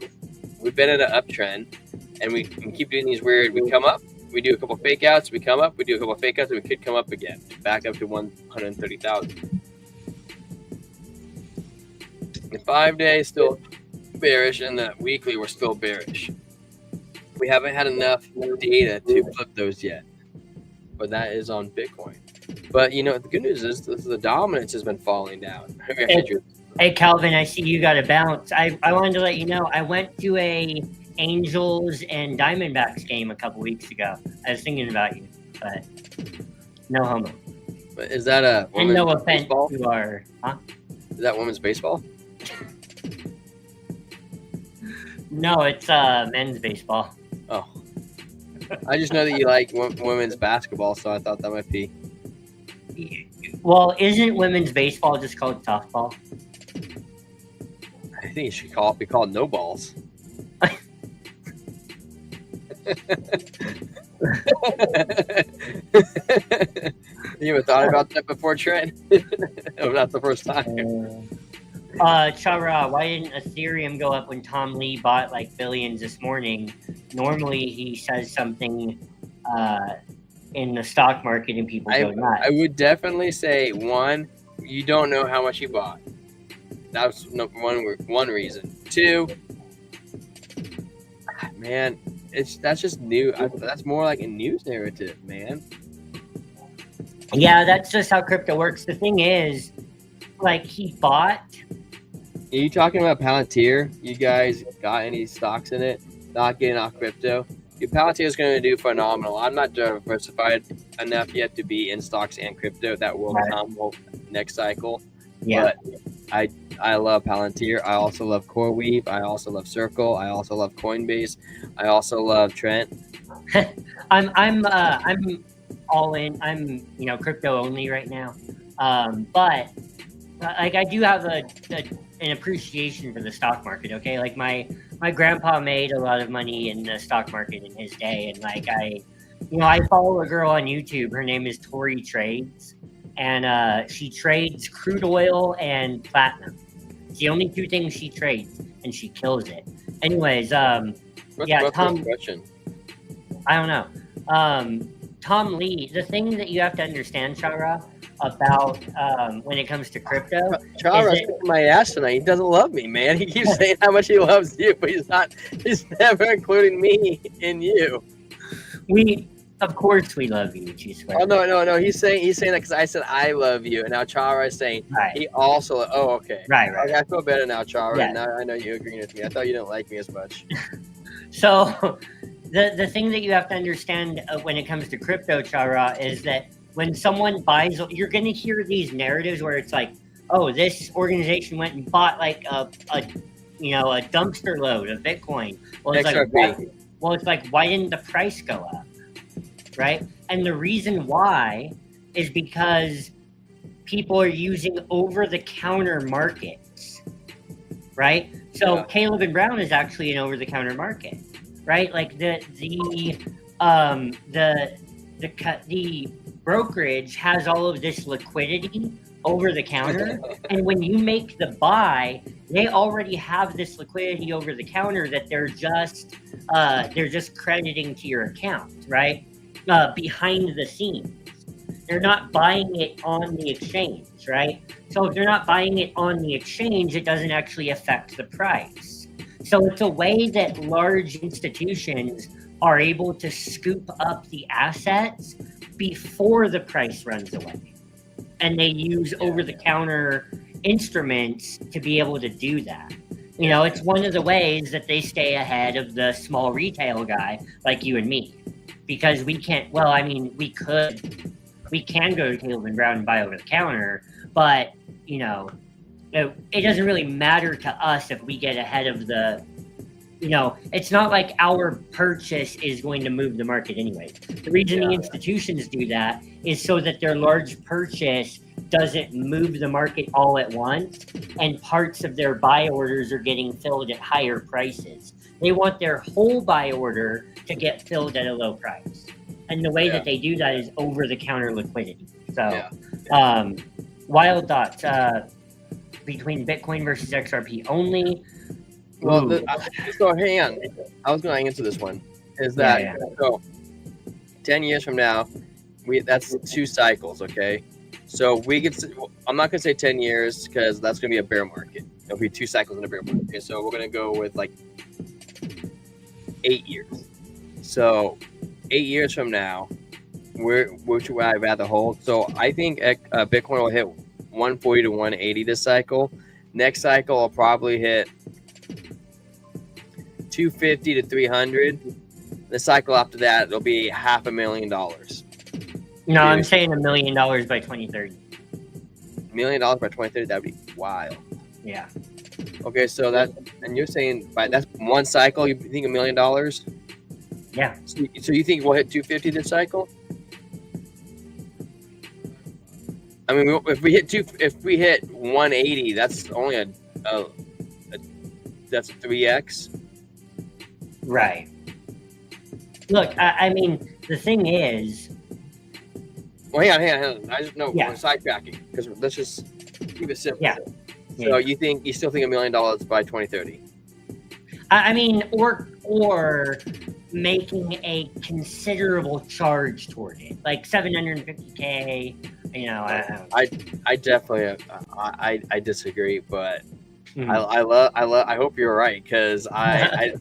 we've been in an uptrend, and we keep doing these weird. We come up, we do a couple fake outs, we come up, we do a couple fake outs, and we could come up again, back up to 130,000. The 5-day still bearish, and the weekly we're still bearish. We haven't had enough data to flip those yet, but that is on Bitcoin. But you know, the good news is the dominance has been falling down. Hey Calvin, I see you got a bounce. I wanted to let you know I went to a Angels and Diamondbacks game a couple weeks ago. I was thinking about you, but no homo. But is that a and no offense baseball? to our, huh? Is that women's baseball? No, it's men's baseball. Oh, I just know that you like women's basketball, so I thought that might be. Well, isn't women's baseball just called softball? I think it should be called no balls. You ever thought about that before, Trent? No, not the first time. Chara, why didn't Ethereum go up when Tom Lee bought like billions this morning? Normally he says something in the stock market and people go nuts. I would definitely say, one, you don't know how much he bought. That's one reason. Two, man, that's just new. That's more like a news narrative, man. Yeah, that's just how crypto works. The thing is, like, he bought. Are you talking about Palantir? You guys got any stocks in it? Not getting off crypto? Your Palantir is going to do phenomenal. I'm not diversified enough yet to be in stocks and crypto. That will come next cycle. Yeah. But I love Palantir. I also love CoreWeave. I also love Circle. I also love Coinbase. I also love Trent. I'm all in. I'm crypto only right now. But like I do have an appreciation for the stock market. Okay, like my grandpa made a lot of money in the stock market in his day, and like I follow a girl on YouTube. Her name is Tori Trades, and she trades crude oil and platinum. It's the only two things she trades, and she kills it. Anyways, Tom. Question? I don't know. Tom Lee. The thing that you have to understand, Chara, about when it comes to crypto. Chara's kicking my ass tonight. He doesn't love me, man. He keeps saying how much he loves you, but he's never including me in you. Of course we love you, G Square. Oh no. He's saying that because I said I love you, and now Chara is saying Right. he also. Oh, okay. Right. Okay, I feel better now, Chara. Yeah. Now I know you agreeing with me. I thought you didn't like me as much. So the thing that you have to understand when it comes to crypto, Chara, is that when someone buys, you're going to hear these narratives where it's like, oh, this organization went and bought like a dumpster load of Bitcoin. Well, it's like, why didn't the price go up? Right? And the reason why is because people are using over-the-counter markets, right? So Caleb and Brown is actually an over-the-counter market, right? Like the brokerage has all of this liquidity over the counter, and when you make the buy, they already have this liquidity over the counter that they're just crediting to your account, right? Behind the scenes. They're not buying it on the exchange, right? So if they're not buying it on the exchange, it doesn't actually affect the price. So it's a way that large institutions are able to scoop up the assets before the price runs away. And they use over-the-counter instruments to be able to do that. You know, it's one of the ways that they stay ahead of the small retail guy like you and me. Because we can't, we can go to Caleb and Brown and buy over the counter, but, you know, it doesn't really matter to us if we get ahead of the, you know, it's not like our purchase is going to move the market anyway. The reason the institutions do that is so that their large purchase doesn't move the market all at once, and parts of their buy orders are getting filled at higher prices. They want their whole buy order to get filled at a low price. And the way that they do that is over-the-counter liquidity. So, wild thoughts between Bitcoin versus XRP only. Well, so hang on. I was going to answer this one. Is that so? 10 years from now, that's 2 cycles. Okay, so we could. I'm not going to say 10 years because that's going to be a bear market. It'll be 2 cycles in a bear market. Okay, so we're going to go with like 8 years. So 8 years from now, which would I rather hold? So I think Bitcoin will hit 140 to 180 this cycle. Next cycle, I'll probably hit 250 to 300. The cycle after that, it'll be $500,000. No, I'm saying $1 million by 2030. $1 million by 2030, that'd be wild. Yeah. Okay, so and you're saying that's one cycle, you think $1 million? Yeah. So you think we'll hit 250 this cycle? I mean, if we hit 180, that's only that's a 3x. Right. Look, I mean, the thing is. Well, hang on. I just know we're sidetracking because let's just keep it simple. Yeah. So you still think $1 million by 2030? I mean, or making a considerable charge toward it, like $750K. You know, I definitely I disagree, but I hope you're right because I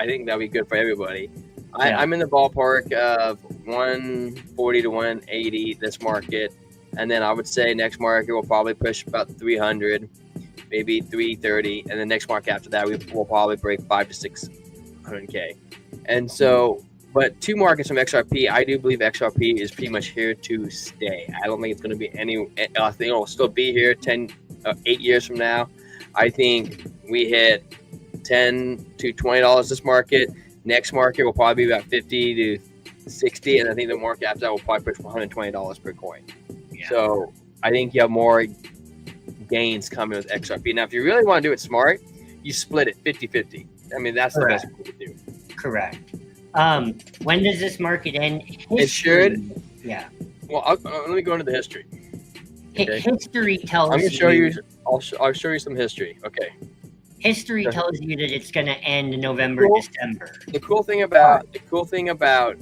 think that'd be good for everybody. I'm in the ballpark of 140 to 180 this market, and then I would say next market will probably push about 300, maybe 330, and the next market after that will probably break 500 to 600K. And so, but 2 markets from XRP, I do believe XRP is pretty much here to stay. I don't think it's going to be I think it'll still be here 8 years from now. I think we hit $10 to $20 this market. Next market will probably be about 50 to 60, and I think the market after that will probably push $120 per coin. Yeah. So I think you have more gains coming with XRP. Now, if you really want to do it smart, you split it 50-50. I mean, that's the best way to do it. Correct. When does this market end? It should. Yeah. Well, let me go into the history. Okay? History tells you. I'm going to show you. I'll show you some history. Okay. History tells you that it's going to end in November, December. The cool thing about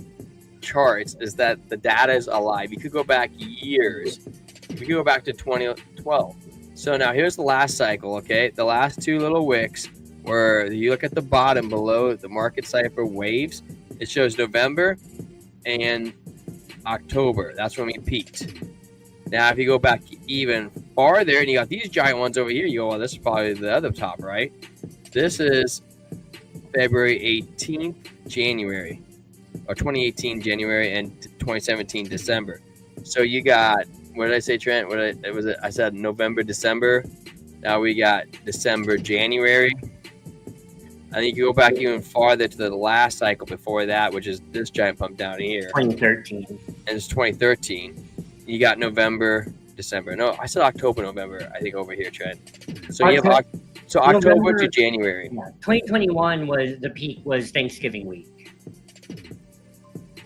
charts is that the data is alive. You could go back years. You could go back to 2012. So now here's the last cycle. Okay, the last 2 little wicks where you look at the bottom below the market cipher waves. It shows November, and October. That's when we peaked. Now, if you go back even farther, and you got these giant ones over here, you go, well, this is probably the other top, right? This is February 18th, January, or 2018 January, and 2017 December. So you got, what did I say, Trent? I said November, December. Now we got December, January. I think you go back even farther to the last cycle before that, which is this giant pump down here. 2013. And it's 2013. You got November, December. No, I said October, November, I think over here, Trent. So you have October November, to January. Yeah, 2021 was the peak, was Thanksgiving week.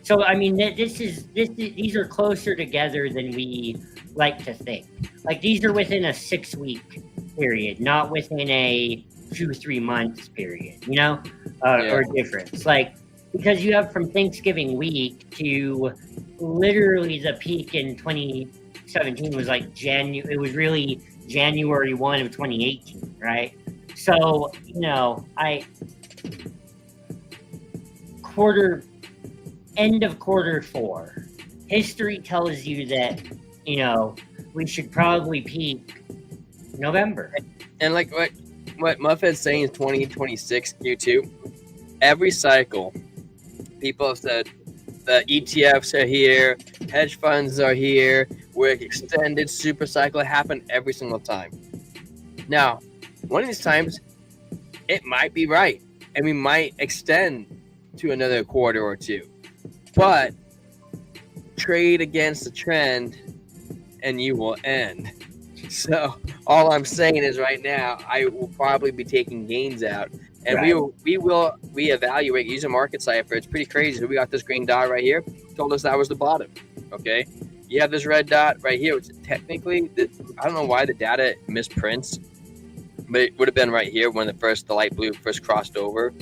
So I mean, these are closer together than we like to think. Like these are within a 6-week period, not within a 2-3 months period. You know, or difference. Like because you have from Thanksgiving week to literally the peak in 2017 was like January. It was really January 1 of 2018, right? So you know, end of quarter 4, history tells you that, you know, we should probably peak November. And like what Muffet's saying is 2026 Q2. Every cycle, people have said the ETFs are here, hedge funds are here, we're extended super cycle. It happened every single time. Now, one of these times, it might be right, and we might extend to another quarter or two. But trade against the trend and you will end. So all I'm saying is right now, I will probably be taking gains out, and we will reevaluate using market cipher. It's pretty crazy. So we got this green dot right here, told us that was the bottom. Okay. You have this red dot right here, which technically, I don't know why the data misprints, but it would have been right here when the light blue first crossed over.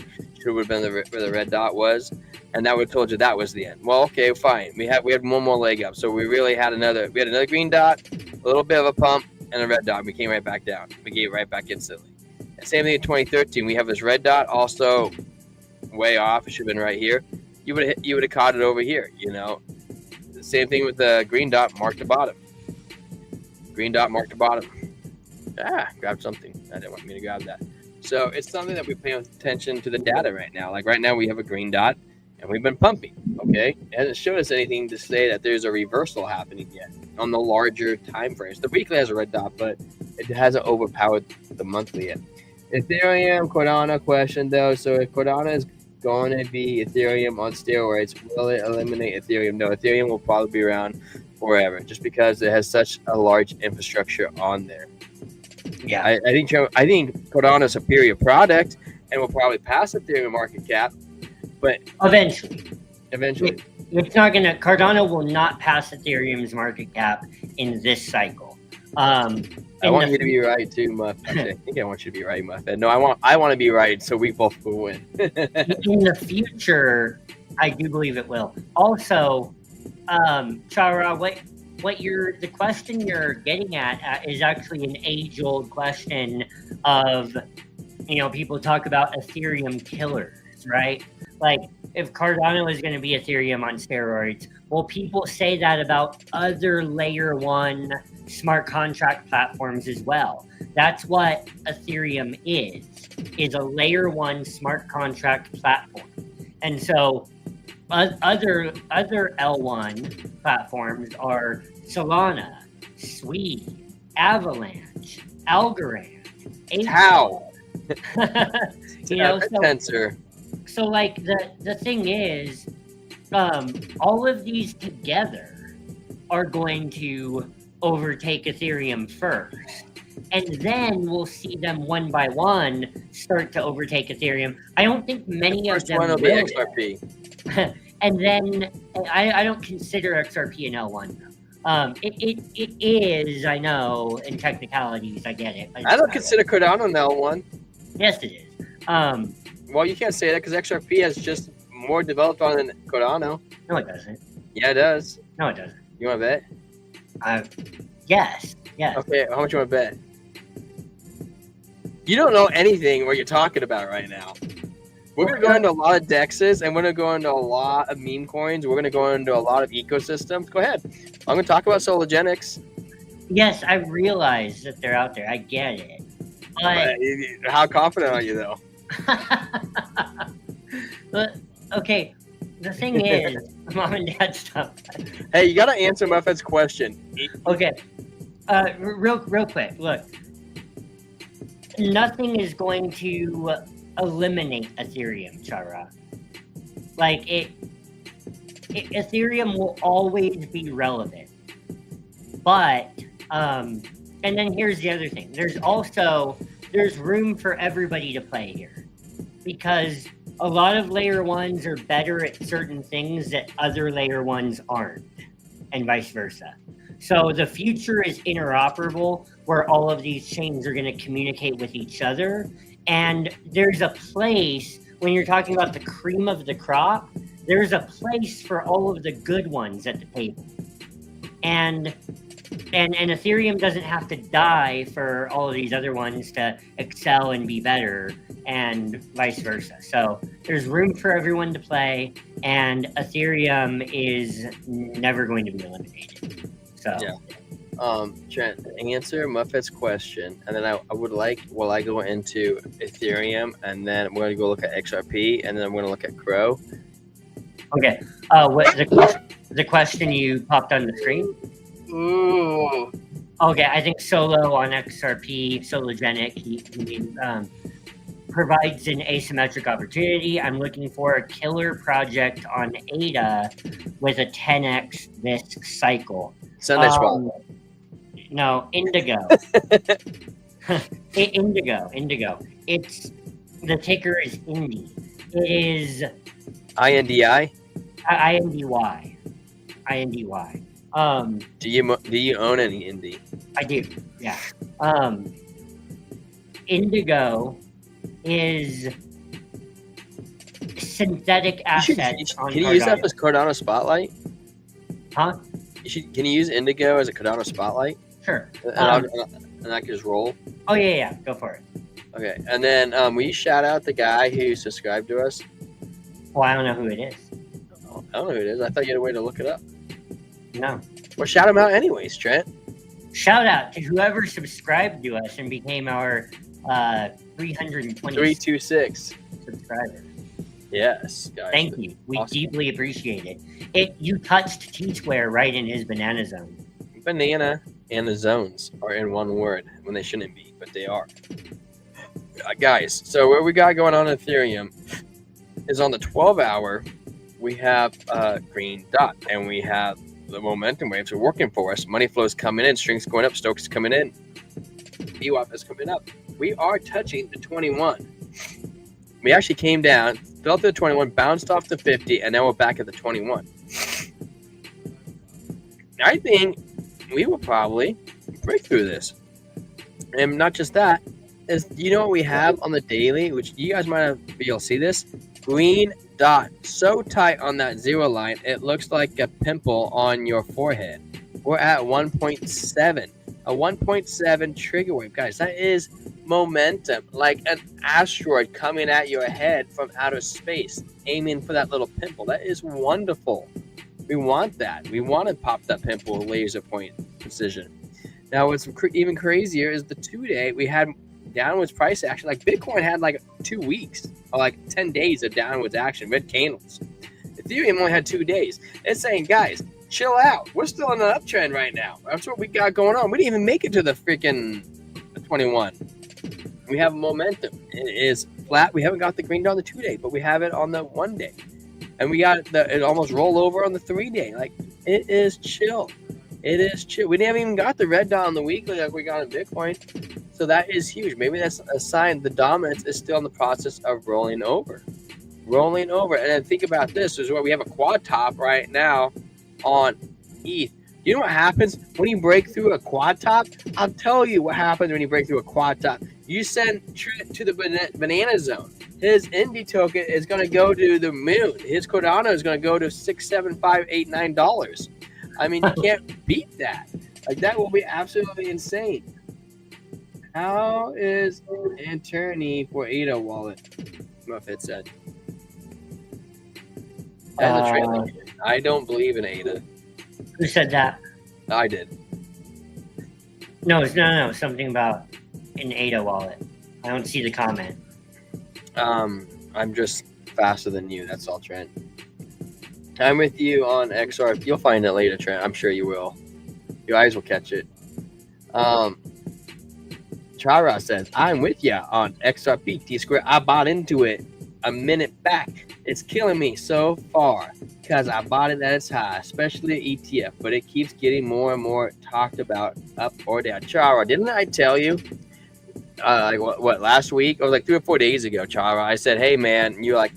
Should have been where the red dot was, and that would have told you that was the end. Well, okay, fine. We had one more leg up, so we really had another green dot, a little bit of a pump, and a red dot. We came right back down. We gave it right back instantly. And same thing in 2013. We have this red dot also way off. It should have been right here. You would have caught it over here. You know, the same thing with the green dot. Mark the bottom. Green dot, mark the bottom. Grabbed something. I didn't want me to grab that. So it's something that we pay attention to the data right now. Like right now we have a green dot and we've been pumping, okay? It hasn't showed us anything to say that there's a reversal happening yet on the larger time frames. The weekly has a red dot, but it hasn't overpowered the monthly yet. Ethereum, Cardano question though. So if Cardano is going to be Ethereum on steroids, will it eliminate Ethereum? No, Ethereum will probably be around forever just because it has such a large infrastructure on there. Yeah, I think Cardano is a superior product and will probably pass Ethereum market cap, but eventually, it's not gonna. Cardano will not pass Ethereum's market cap in this cycle. I want you to be right too, Muff. I think I want you to be right, Muff. No, I want to be right, so we both will win. In the future, I do believe it will. Also, Chara, the question you're getting at is actually an age-old question of, you know, people talk about Ethereum killers, right? Like, if Cardano is going to be Ethereum on steroids, well, people say that about other layer 1 smart contract platforms as well. That's what Ethereum is a layer 1 smart contract platform. And so other L1 platforms are Solana, Sui, Avalanche, Algorand, How? You know, Tensor. So like the thing is, all of these together are going to overtake Ethereum first, and then we'll see them one by one start to overtake Ethereum. I don't think many of them will. Be XRP. And then I don't consider XRP an L1 though. It is, I know, in technicalities, I get it. I don't consider Cardano an L1. Yes, it is. Well, you can't say that because XRP has just more developed on than Cardano. No, it doesn't. Yeah, it does. No, it doesn't. You want to bet? Yes. Okay, how much you want to bet? You don't know anything what you're talking about right now. We're going to go into a lot of dexes, and we're going to go into a lot of meme coins. We're going to go into a lot of ecosystems. Go ahead. I'm going to talk about Sologenics. Yes, I realize that they're out there. I get it. But How confident are you, though? but okay, the thing is, mom and dad stuff. Hey, you got to answer Muffet's question. Okay, real quick. Look, nothing is going to eliminate Ethereum, Chara. Like Ethereum will always be relevant. But and then here's the other thing. There's room for everybody to play here, because a lot of layer ones are better at certain things that other layer ones aren't, and vice versa. So the future is interoperable, where all of these chains are going to communicate with each other. And there's a place, when you're talking about the cream of the crop, there's a place for all of the good ones at the table. And Ethereum doesn't have to die for all of these other ones to excel and be better, and vice versa. So there's room for everyone to play, and Ethereum is never going to be eliminated. So yeah. Trent, answer Muffet's question, and then I go into Ethereum, and then we're going to go look at XRP, and then I'm going to look at Crow. Okay. What the question you popped on the screen? Ooh. Okay, I think Solo on XRP, Sologenic, he provides an asymmetric opportunity. I'm looking for a killer project on ADA with a 10x risk cycle. Sunday swap. No, Indigo. Indigo. It's the ticker is Indy. It is INDI. INDY. Do you own any Indy? I do. Yeah. Indigo is synthetic assets. Can you use that as Cardano Spotlight? Huh? Can you use Indigo as a Cardano Spotlight? Sure. And I can just roll. Oh yeah. Go for it. Okay, and then will you shout out the guy who subscribed to us? Well, I don't know who it is. I don't know who it is. I thought you had a way to look it up. No. Well, shout him out anyways, Trent. Shout out to whoever subscribed to us and became our 326 subscribers. Yes, guys. Thank you. We awesome. Deeply appreciate it. You touched T-Square right in his banana zone. Banana and the zones are in one word when they shouldn't be, but they are. Guys, so what we got going on in Ethereum is on the 12-hour, we have a green dot, and we have the momentum waves are working for us. Money flows coming in, strings going up, Stokes coming in, BYDFi is coming up. We are touching the 21. We actually came down, fell to the 21, bounced off the 50, and now we're back at the 21. I think we will probably break through this. And not just that, is you know what we have on the daily, which you guys might have be able to see this? Green dot. So tight on that zero line, it looks like a pimple on your forehead. We're at 1.7. A 1.7 trigger wave. Guys, that is momentum. Like an asteroid coming at your head from outer space, aiming for that little pimple. That is wonderful. We want that. We want to pop that pimple with laser point precision. Now, what's even crazier is the 2-day. We had downwards price action. Like Bitcoin had like 2 weeks or like 10 days of downwards action, red candles. Ethereum only had 2 days. It's saying, guys, chill out. We're still in an uptrend right now. That's what we got going on. We didn't even make it to the freaking 21. We have momentum. It is flat. We haven't got the green dot on the 2-day, but we have it on the 1-day. And we got it almost roll over on the 3-day. Like, it is chill. It is chill. We haven't even got the red dot on the weekly like we got in Bitcoin. So that is huge. Maybe that's a sign the dominance is still in the process of rolling over. Rolling over. And then think about this. Is where we have a quad top right now on ETH. You know what happens when you break through a quad top? I'll tell you what happens when you break through a quad top. You send Trent to the banana zone. His Indy token is going to go to the moon. His Cardano is going to go to $6, $7, $5, $8, $9. I mean, you can't beat that. Like, that will be absolutely insane. How is an attorney for ADA wallet? Muffet said. That's a trailer. I don't believe in ADA. Who said that? I did. No, no, something about an ADA wallet. I don't see the comment. I'm just faster than you. That's all, Trent. I'm with you on XR. You'll find it later, Trent. I'm sure you will. Your eyes will catch it. Chara says, I'm with you on XRP T-Square. I bought into it a minute back. It's killing me so far because I bought it at its high, especially at ETF, but it keeps getting more and more talked about up or down. Chara, didn't I tell you? Like what last week or like 3 or 4 days ago, Chara, I said, hey man, you like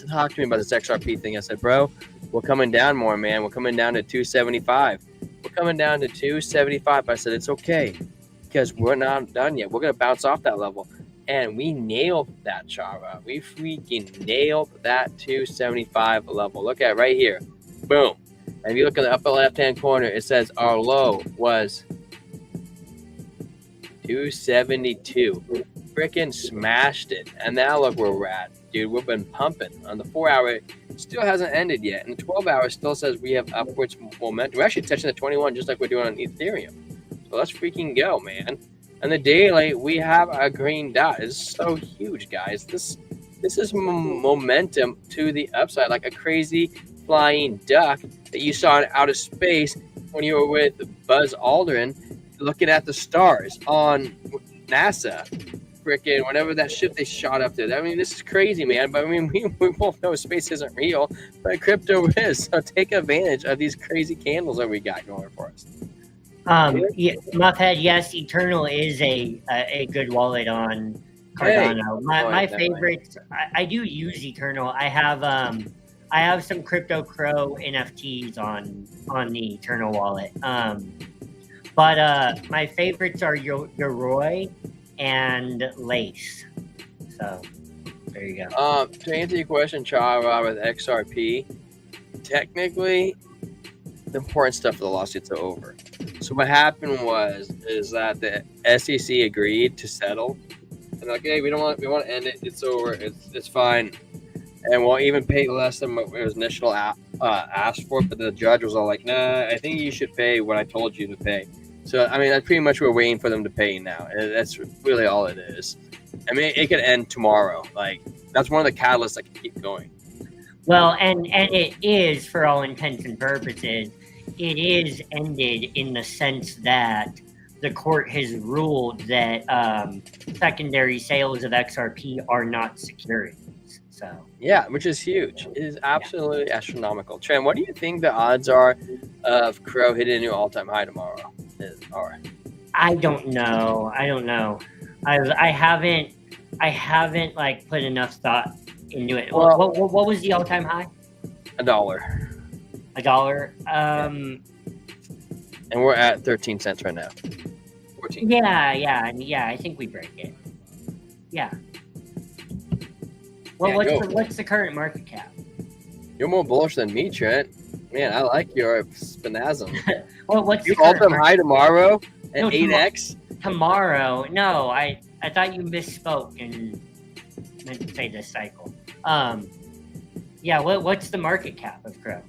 talk to me about this XRP thing. I said, bro, we're coming down more, man. We're coming down to 275. We're coming down to 275. I said, it's okay because we're not done yet. We're gonna bounce off that level. And we nailed that, Chara. We freaking nailed that 275 level. Look at it right here. Boom. And if you look in the upper left-hand corner, it says our low was 272. Freaking smashed it. And now look where we're at. Dude, we've been pumping. On the 4-hour, it still hasn't ended yet. And the 12-hour still says we have upwards momentum. We're actually touching the 21 just like we're doing on Ethereum. So let's freaking go, man. And the daily, we have a green dot. It's so huge, guys. This is momentum to the upside, like a crazy flying duck that you saw in outer space when you were with Buzz Aldrin looking at the stars on NASA. Freaking whenever that ship they shot up there. I mean, this is crazy, man. But I mean, we both know space isn't real, but crypto is. So take advantage of these crazy candles that we got going for us. Yeah, Muffhead, yes, Eternal is a good wallet on Cardano. Hey, my favorites, I do use Eternal. I have some Crypto Crow NFTs on the Eternal wallet. But my favorites are Yoroi and Lace. So there you go. To answer your question, Chara, with XRP, technically the important stuff for the lawsuits are over. So what happened is that the SEC agreed to settle, and like, hey, we want to end it. It's over. It's fine, and we'll even pay less than what was initial asked for. But the judge was all like, nah, I think you should pay what I told you to pay. So I mean, that's pretty much what we're waiting for them to pay now. And that's really all it is. I mean, it could end tomorrow. Like that's one of the catalysts that can keep going. Well, and it is, for all intents and purposes, it is ended in the sense that the court has ruled that secondary sales of XRP are not securities. So yeah, which is huge. It is absolutely astronomical. Trent, what do you think the odds are of Crow hitting a new all-time high tomorrow? I don't know. I haven't like put enough thought into it. Well, what was the all-time high? $1. $1. And we're at 13 cents right now. 14. Yeah. I think we break it. Yeah. Well, what's the current market cap? You're more bullish than me, Trent. Man, I like your spinazum. Well, what's you the current all-time high tomorrow at 8x? Tomorrow? No, I thought you misspoke and meant to say this cycle. Yeah. What's the market cap of Crow?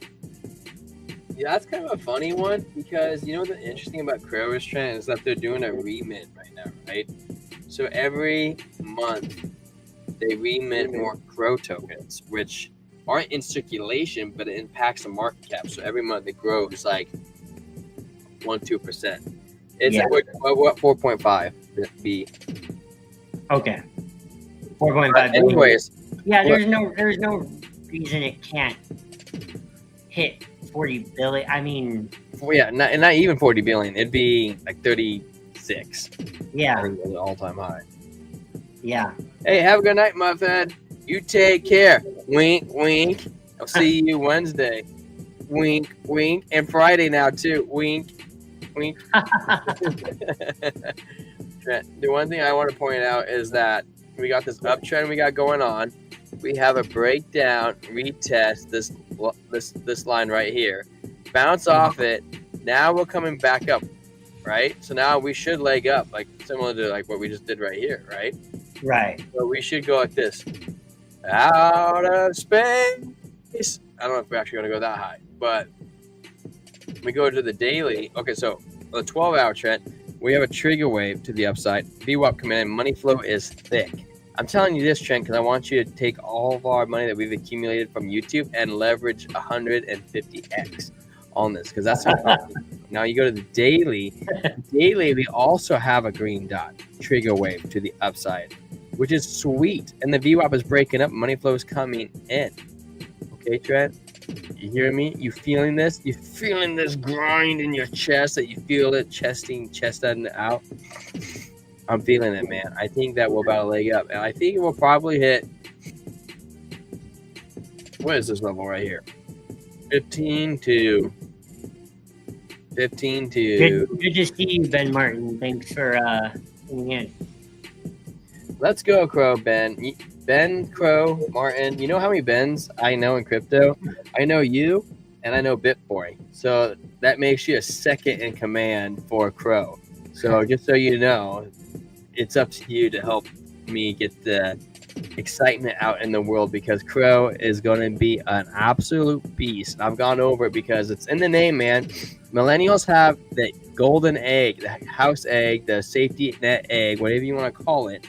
Yeah, that's kind of a funny one because you know the interesting about Crow is, Trent, is that they're doing a remint right now, right? So every month they remint more Crow tokens, which aren't in circulation, but it impacts the market cap. So every month it grows like 1-2%. It's like what 4.5 B. Okay. 4.5. Anyways. Yeah, there's no reason it can't hit 40 billion. I mean, yeah, not even 40 billion. It'd be like 36. Yeah, I think it's an all-time high. Yeah. Hey, have a good night, my friend. You take care. Wink, wink. I'll see you Wednesday. Wink, wink, and Friday now too. Wink, wink. The one thing I want to point out is that we got this uptrend we got going on. We have a breakdown, retest this line right here, bounce off it. Now we're coming back up, right? So now we should leg up, like similar to like what we just did right here, right? Right. So we should go like this: out of space, I don't know if we're actually going to go that high, but we go to the daily. Okay, so the 12-hour trend, we have a trigger wave to the upside. VWAP coming in, money flow is thick. I'm telling you this, Trent, because I want you to take all of our money that we've accumulated from YouTube and leverage 150x on this, because that's how now you go to the daily. Daily, we also have a green dot trigger wave to the upside, which is sweet. And the VWAP is breaking up, money flow is coming in. Okay, Trent? You hear me? You feeling this? You feeling this grind in your chest that you feel it chesting out? I'm feeling it, man. I think that we're about a leg up. And I think we'll probably hit, what is this level right here? 15 to Good to see you, Ben Martin. Thanks for tuning in. Let's go, Crow, Ben. Ben, Crow, Martin. You know how many Bens I know in crypto? I know you, and I know Bitboy. So that makes you a second in command for Crow. So just so you know, it's up to you to help me get the excitement out in the world, because Crow is going to be an absolute beast. I've gone over it because it's in the name, man. Millennials have the golden egg, the house egg, the safety net egg, whatever you want to call it,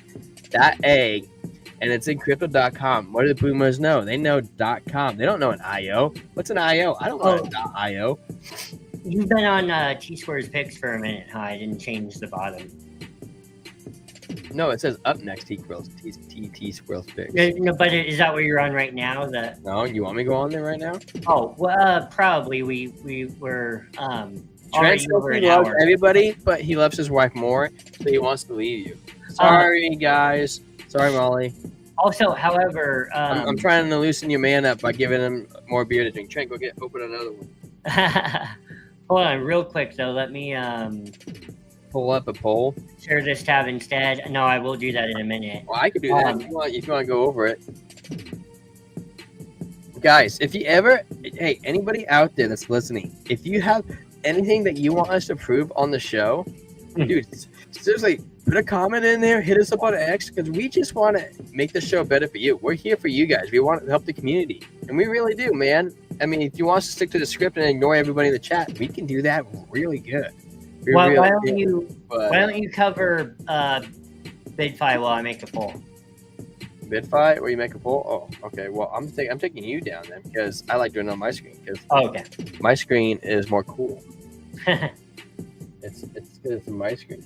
that egg, and it's in crypto.com. What do the boomers know? They know .com. They don't know an IO. What's an IO? I don't know an IO. You've been on T-Square's picks for a minute, huh? I didn't change the bottom. No, it says up next T-Squirrels picks. No, but is that what you're on right now? No, you want me to go on there right now? Oh, well, probably. We were Trent over an loves hour. everybody, but he loves his wife more, so he wants to leave you. Sorry, guys. Sorry, Molly. Also, however, I'm trying to loosen your man up by giving him more beer to drink. Trent, go open another one. Hold on, real quick though. Let me Pull up a poll. share this tab instead. No, I will do that in a minute. Well, I could do that if you want to go over it. Guys, if you ever, hey, anybody out there that's listening, if you have anything that you want us to prove on the show, dude, seriously, put a comment in there, hit us up on X, because we just want to make the show better for you. We're here for you guys. We want to help the community, and we really do, man. I mean, if you want us to stick to the script and ignore everybody in the chat, we can do that really good. Why don't you cover BYDFi while I make a poll? BYDFi, where you make a poll? Oh, okay. Well, I'm taking you down then, because I like doing it on my screen, because okay, my screen is more cool. It's my screen.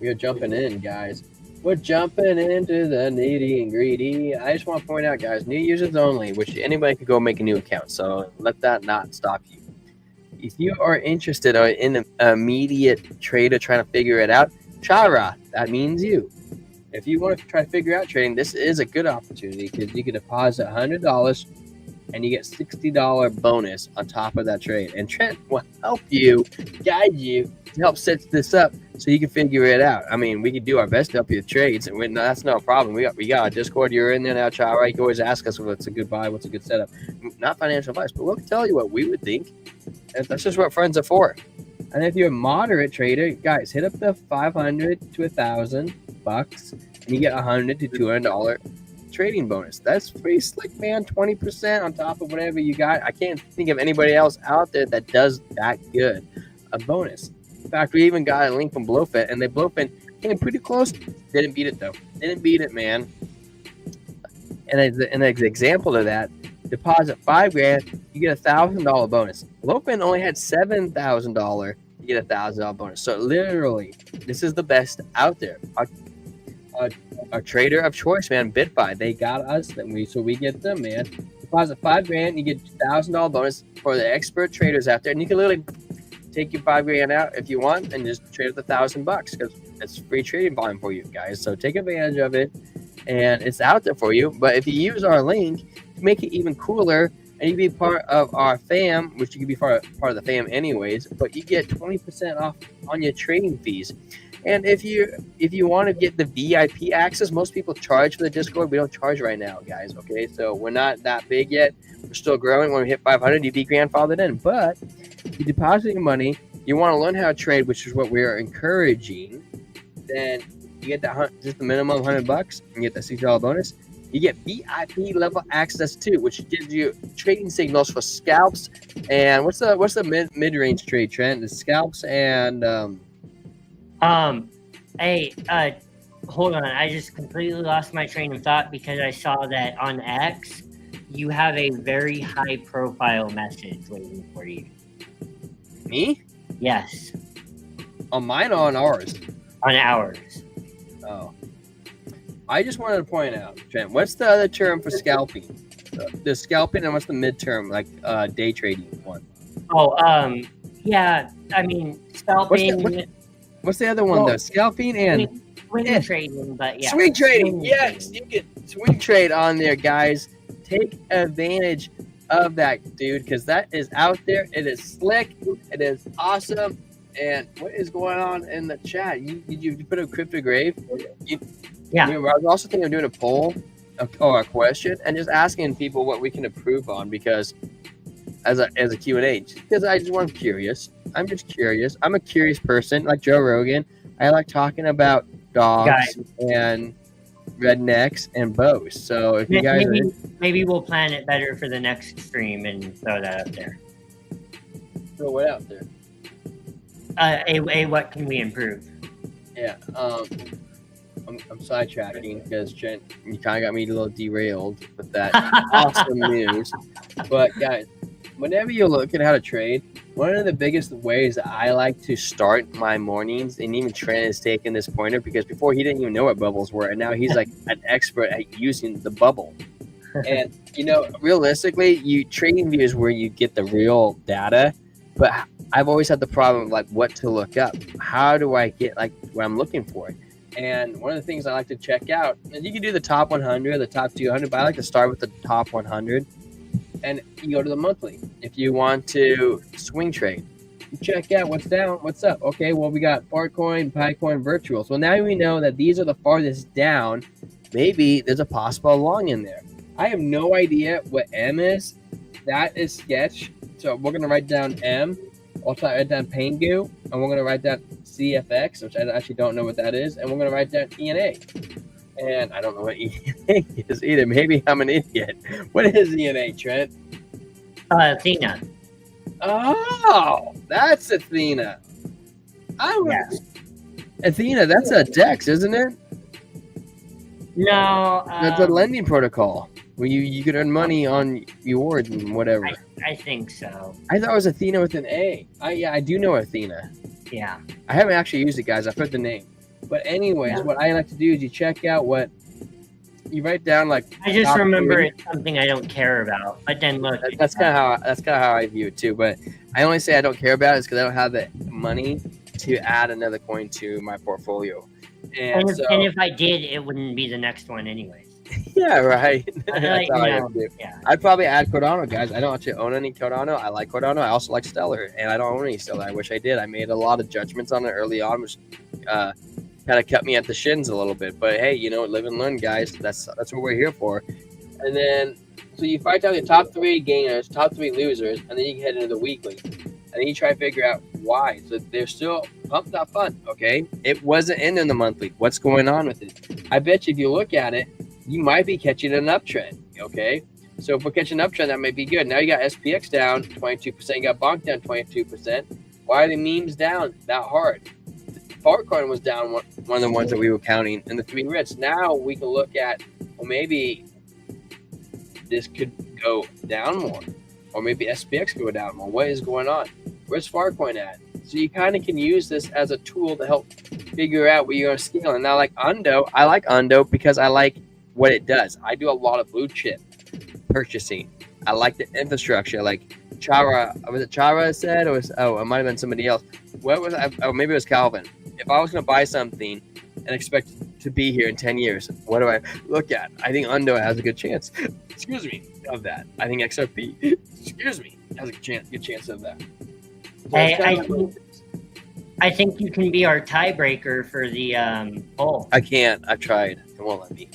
We are jumping in, guys. We're jumping into the nitty and gritty. I just want to point out, guys, new users only, which anybody could go make a new account. So let that not stop you. If you are interested or in an immediate trader trying to figure it out, Chara, that means you. If you want to try to figure out trading, this is a good opportunity, because you can deposit $100 and you get $60 bonus on top of that trade. And Trent will help you, guide you to help set this up so you can figure it out. I mean, we can do our best to help you with trades, and that's no problem. We got a Discord. You're in there now, Chara. You can always ask us what's a good buy, what's a good setup. Not financial advice, but we'll tell you what we would think. And that's just what friends are for. And if you're a moderate trader, guys, hit up the $500 to $1,000, and you get $100 to $200 trading bonus. That's pretty slick, man. 20% on top of whatever you got. I can't think of anybody else out there that does that good a bonus. In fact, we even got a link from Blowfin, and they Blowfin came pretty close. Didn't beat it though. Didn't beat it, man. And an example of that, deposit $5,000, you get $1,000 bonus. Blowfin only had $7,000. You get $1,000 bonus. So literally, this is the best out there. A trader of choice, man. BYDFi, they got us, so we get them, man. Deposit $5,000, you get $1,000 bonus for the expert traders out there, and you can literally take your $5,000 out if you want and just trade with $1,000 because it's free trading volume for you guys. So take advantage of it, and it's out there for you. But if you use our link to make it even cooler, and you be part of our fam, which you can be part of the fam anyways, but you get 20% off on your trading fees. And if you want to get the VIP access, most people charge for the Discord. We don't charge right now, guys. Okay, so we're not that big yet. We're still growing. When we hit 500, you'd be grandfathered in. But if you deposit your money, you want to learn how to trade, which is what we are encouraging. Then you get just the minimum $100, and you get that $60 bonus. You get VIP level access too, which gives you trading signals for scalps. And what's the mid range trade, Trent? The scalps and Hey, hold on. I just completely lost my train of thought because I saw that on X, you have a very high profile message waiting for you. me Yes, on mine or on ours? on ours. Oh, I just wanted to point out, Trent. What's the other term for scalping? The scalping, and what's the midterm, like day trading one? Oh, yeah. I mean, scalping. What's the other one Well, though? Scalping and swing trading, but yeah. swing trading. swing Yes, trading. you can swing trade on there, guys. Take advantage of that, dude, because that is out there. It is slick. It is awesome. And what is going on in the chat? You put a crypto grave? Yeah. I was also thinking of doing a poll or a question and just asking people what we can improve on, because as a Q&A, because I'm curious. I'm just curious. I'm a curious person, like Joe Rogan. I like talking about dogs and rednecks and bows. So if you guys maybe we'll plan it better for the next stream and throw that up there. throw it out there. What can we improve? Yeah. I'm sidetracking because Trent, you kind of got me a little derailed with that awesome news. But guys, whenever you're looking at how to trade, one of the biggest ways that I like to start my mornings, and even Trent has taken this pointer because before he didn't even know what bubbles were, and now he's like an expert at using the bubble. And realistically, trading view is where you get the real data. But I've always had the problem of like what to look up. How do I get like what I'm looking for? And one of the things I like to check out, and you can do the top 100, the top 200, but I like to start with the top 100. And you go to the monthly. If you want to swing trade, you check out what's down, what's up. Okay, well, we got Altcoin, Bitcoin, Virtual. So now we know that these are the farthest down. Maybe there's a possible long in there. I have no idea what M is. That is sketch. So we're going to write down M. I'll try to write down Pangu. And we're going to write down CFX, which I actually don't know what that is. And we're going to write down ENA. And I don't know what ENA is either. Maybe I'm an idiot. What is ENA, Trent? Athena. Oh, that's Athena. Athena, that's a DEX, isn't it? No. That's a lending protocol where you could earn money on rewards and whatever. I think so. I thought it was Athena with an A. I do know Athena. Yeah. I haven't actually used it, guys. I've heard the name. But anyways, what I like to do is you check out what you write down. Like I just remember it's something I don't care about. But then look, that's kind of how I view it too. But I only say I don't care about it because I don't have the money to add another coin to my portfolio. And if I did, it wouldn't be the next one anyways. Yeah, right. Like, I'd probably add Cardano, guys. I don't actually own any Cardano. I like Cardano. I also like Stellar, and I don't own any Stellar. I wish I did. I made a lot of judgments on it early on, which kind of cut me at the shins a little bit. But hey, live and learn, guys. That's what we're here for. And then, so you find out the top 3 gainers, top 3 losers, and then you can head into the weekly. And then you try to figure out why. So they're still pumped up fun, okay? It wasn't in the monthly. What's going on with it? I bet you if you look at it, you might be catching an uptrend, okay? So if we're catching an uptrend, that might be good. Now you got SPX down 22%, you got Bonk down 22%. Why are the memes down that hard? Altcoin was down one of the ones that we were counting in the 3 rich. Now we can look at, well, maybe this could go down more, or maybe SPX could go down more. What is going on? Where's Farcoin at? So you kind of can use this as a tool to help figure out what you're going to scale. And now, like Undo, I like Undo because I like what it does. I do a lot of blue chip purchasing. I like the infrastructure. Like Chara, was it Chara said, or it might have been somebody else. What was I? Oh, maybe it was Calvin. If I was going to buy something and expect to be here in 10 years, what do I look at? I think Undo has a good chance. Excuse me, of that. I think XRP, has a good chance of that. So I think you can be our tiebreaker for the poll. I can't. I've tried. It won't let me.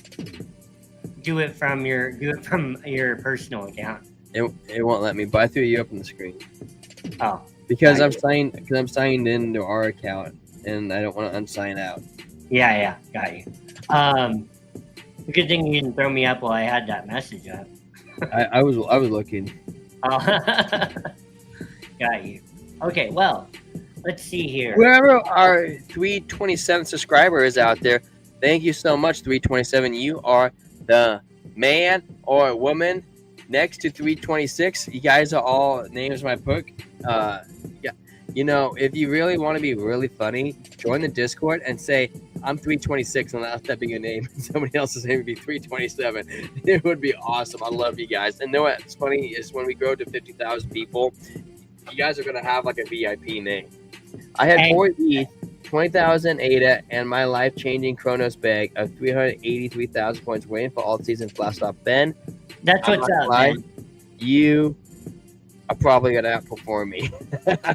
Do it from your personal account. It won't let me. But I threw you up on the screen. Oh. Because I'm signed into our account and I don't want to unsign out. Yeah, got you. Good thing you didn't throw me up while I had that message up. I was looking. Oh, got you. Okay, well, let's see here. Whoever our 327 subscriber is out there, thank you so much, 327. You are the man or woman next to 326. You guys are all names in my book. Yeah, you know, if you really want to be really funny, join the Discord and say I'm 326, and that's that being a name. Somebody else's name would be 327. It would be awesome. I love you guys. And know what's funny is when we grow to 50,000 people, you guys are gonna have like a VIP name. I had 4 ETH, 20,000 ADA, and my life-changing Chronos bag of 383,000 points waiting for alt season flash stop. Ben, That's what's up, man. You are probably gonna outperform me.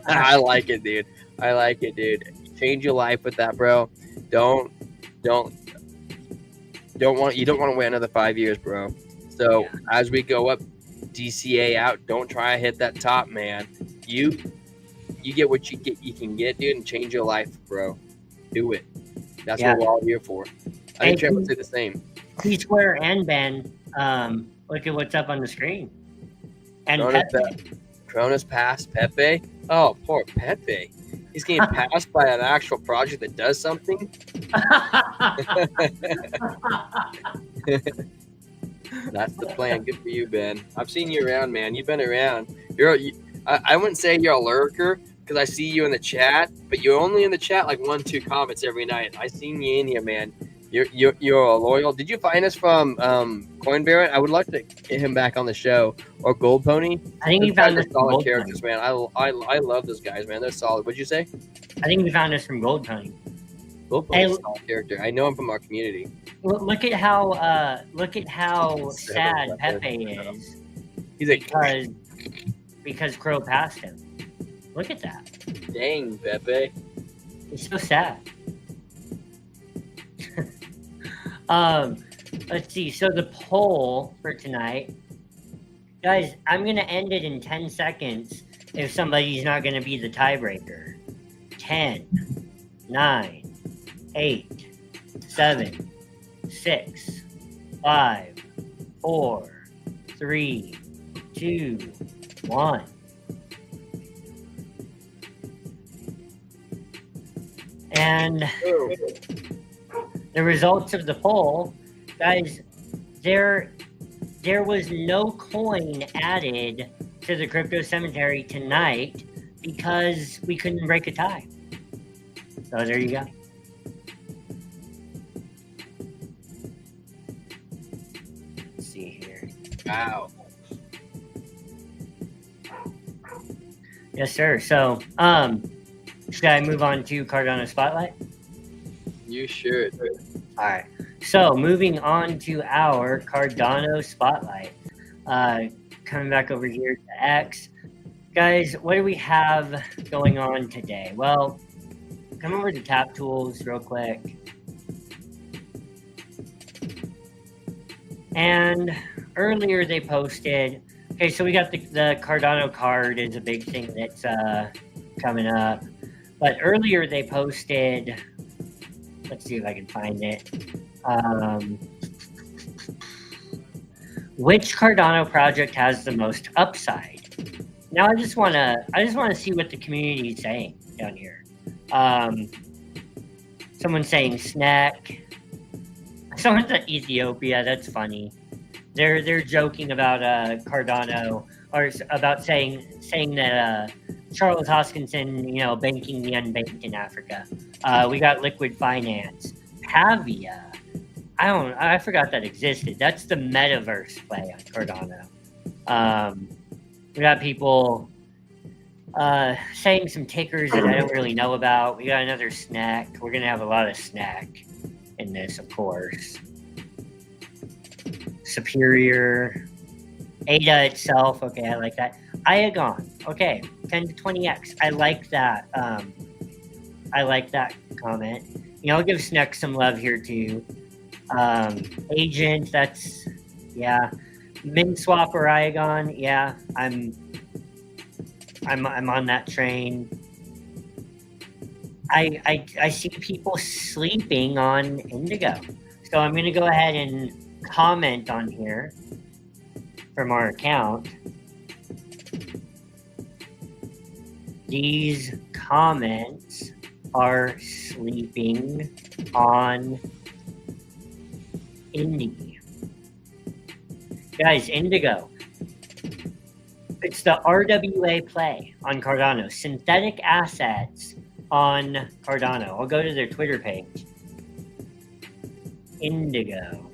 I like it, dude. I like it, dude. Change your life with that, bro. You don't want to wait another 5 years, bro. So as we go up, DCA out. Don't try to hit that top, man. You get what you can get, dude, and change your life, bro. Do it. That's what we're all here for. I think Trent would say the same. T-Square and Ben, look at what's up on the screen. And Cronus passed Pepe. Oh, poor Pepe. He's getting passed by an actual project that does something. That's the plan. Good for you, Ben. I've seen you around, man. You've been around. I wouldn't say you're a lurker because I see you in the chat, but you're only in the chat like 1-2 comments every night. I seen you in here, man. You're a loyal. Did you find us from Coin Baron? I would like to get him back on the show, or Gold Pony. I think he found us from solid Gold characters, Pony. man. I love those guys, man. They're solid. What'd you say? I think we found us from Gold Pony. Gold Pony's a solid character. I know him from our community. Look at how sad Pepe is. He's like, because Crow passed him. Look at that. Dang, Pepe. He's so sad. Let's see. So the poll for tonight, guys, I'm gonna end it in 10 seconds if somebody's not gonna be the tiebreaker. 10, 9, 8, 7, 6, 5, 4, 3, 2, 1. And the results of the poll, guys, there was no coin added to the crypto cemetery tonight because we couldn't break a tie. So there you go. Let's see here. Wow. Yes, sir. So, should I move on to Cardano Spotlight? You should. All right. So, moving on to our Cardano Spotlight. Coming back over here to X. Guys, what do we have going on today? Well, come over to Tap Tools real quick. And earlier they posted, okay, so we got the Cardano card is a big thing that's coming up. But earlier they posted, let's see if I can find it. Which Cardano project has the most upside? Now I just wanna see what the community is saying down here. Someone's saying snack. Someone's at Ethiopia. That's funny. They're joking about Cardano, or about saying that Charles Hoskinson, banking the unbanked in Africa. We got Liquid Finance, Pavia. I forgot that existed. That's the metaverse play on Cardano. We got people saying some tickers that I don't really know about. We got another snack. We're gonna have a lot of snack in this, of course. Superior. ADA itself, okay, I like that. Iagon, okay, 10 to 20x. I like that. I like that comment. I'll give Sneck some love here too. Agent, that's MinSwap or Iagon, yeah, I'm on that train. I see people sleeping on Indigo, so I'm gonna go ahead and comment on here from our account. These comments are sleeping on Indy. Guys, Indigo. It's the RWA play on Cardano. Synthetic assets on Cardano. I'll go to their Twitter page. Indigo.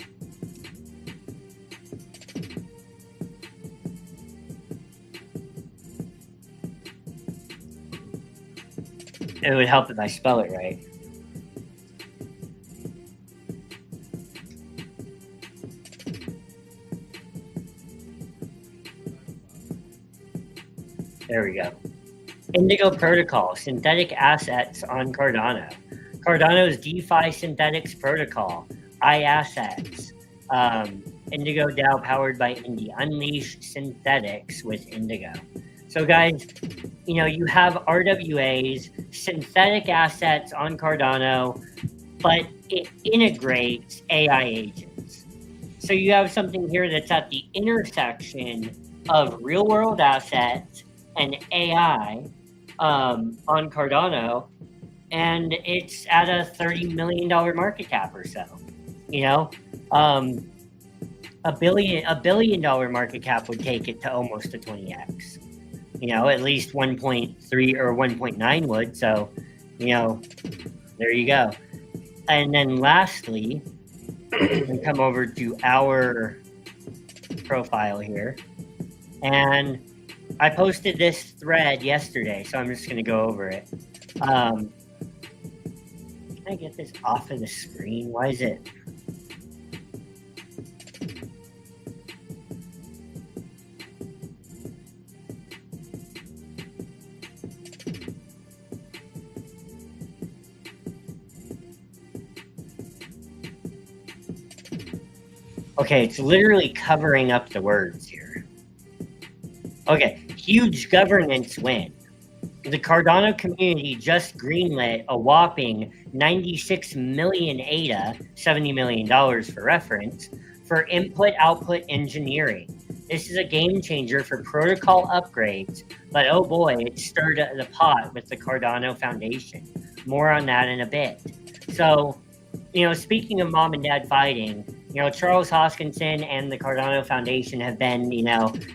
It would help if I spell it right. There we go. Indigo Protocol, synthetic assets on Cardano. Cardano's DeFi synthetics protocol, iAssets. Indigo DAO powered by Indy. Unleash synthetics with Indigo. So guys, you have RWAs, synthetic assets on Cardano, but it integrates AI agents. So you have something here that's at the intersection of real world assets and AI on Cardano, and it's at a $30 million market cap or so. A billion dollar market cap would take it to almost a 20x. At least 1.3 or 1.9 would. So, there you go. And then lastly, we come over to our profile here, and I posted this thread yesterday, so I'm just going to go over it. Can I get this off of the screen? Why is it? Okay, it's literally covering up the words here. Okay, huge governance win. The Cardano community just greenlit a whopping 96 million ADA, $70 million for reference, for input-output engineering. This is a game changer for protocol upgrades, but oh boy, it stirred the pot with the Cardano Foundation. More on that in a bit. So, speaking of mom and dad fighting, Charles Hoskinson and the Cardano Foundation have been,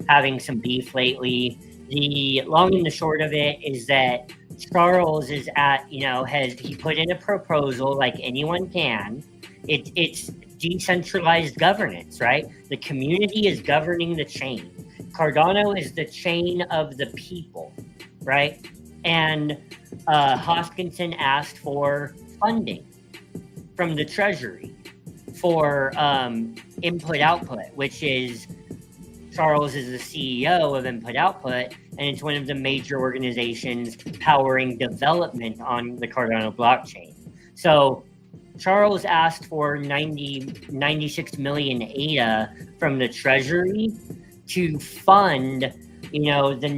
having some beef lately. The long and the short of it is that Charles is he put in a proposal like anyone can. It's decentralized governance, right? The community is governing the chain. Cardano is the chain of the people, right? And Hoskinson asked for funding from the Treasury for input-output, which is Charles is the CEO of Input Output, and it's one of the major organizations powering development on the Cardano blockchain. So Charles asked for 96 million ADA from the Treasury to fund, the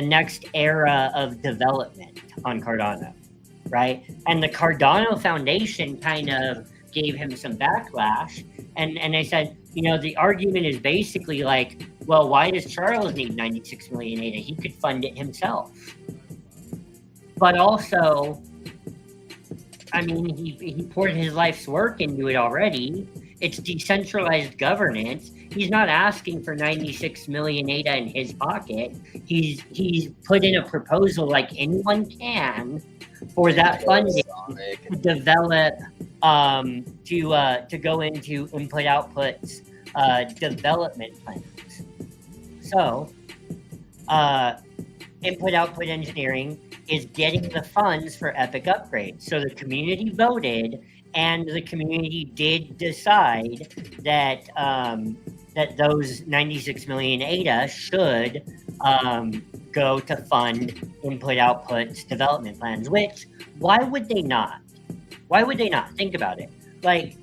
next era of development on Cardano, right? And the Cardano Foundation kind of gave him some backlash, and they said, the argument is basically like, well, why does Charles need 96 million ADA? He could fund it himself. But also, he poured his life's work into it already. It's decentralized governance. He's not asking for 96 million ADA in his pocket. He's put in a proposal like anyone can for that funding to develop to go into input-outputs development plans. So input-output engineering is getting the funds for epic upgrades. So the community voted, and the community did decide that that those 96 million ADA should go to fund input-outputs development plans. Which, why would they not? Why would they not? Think about it. Like,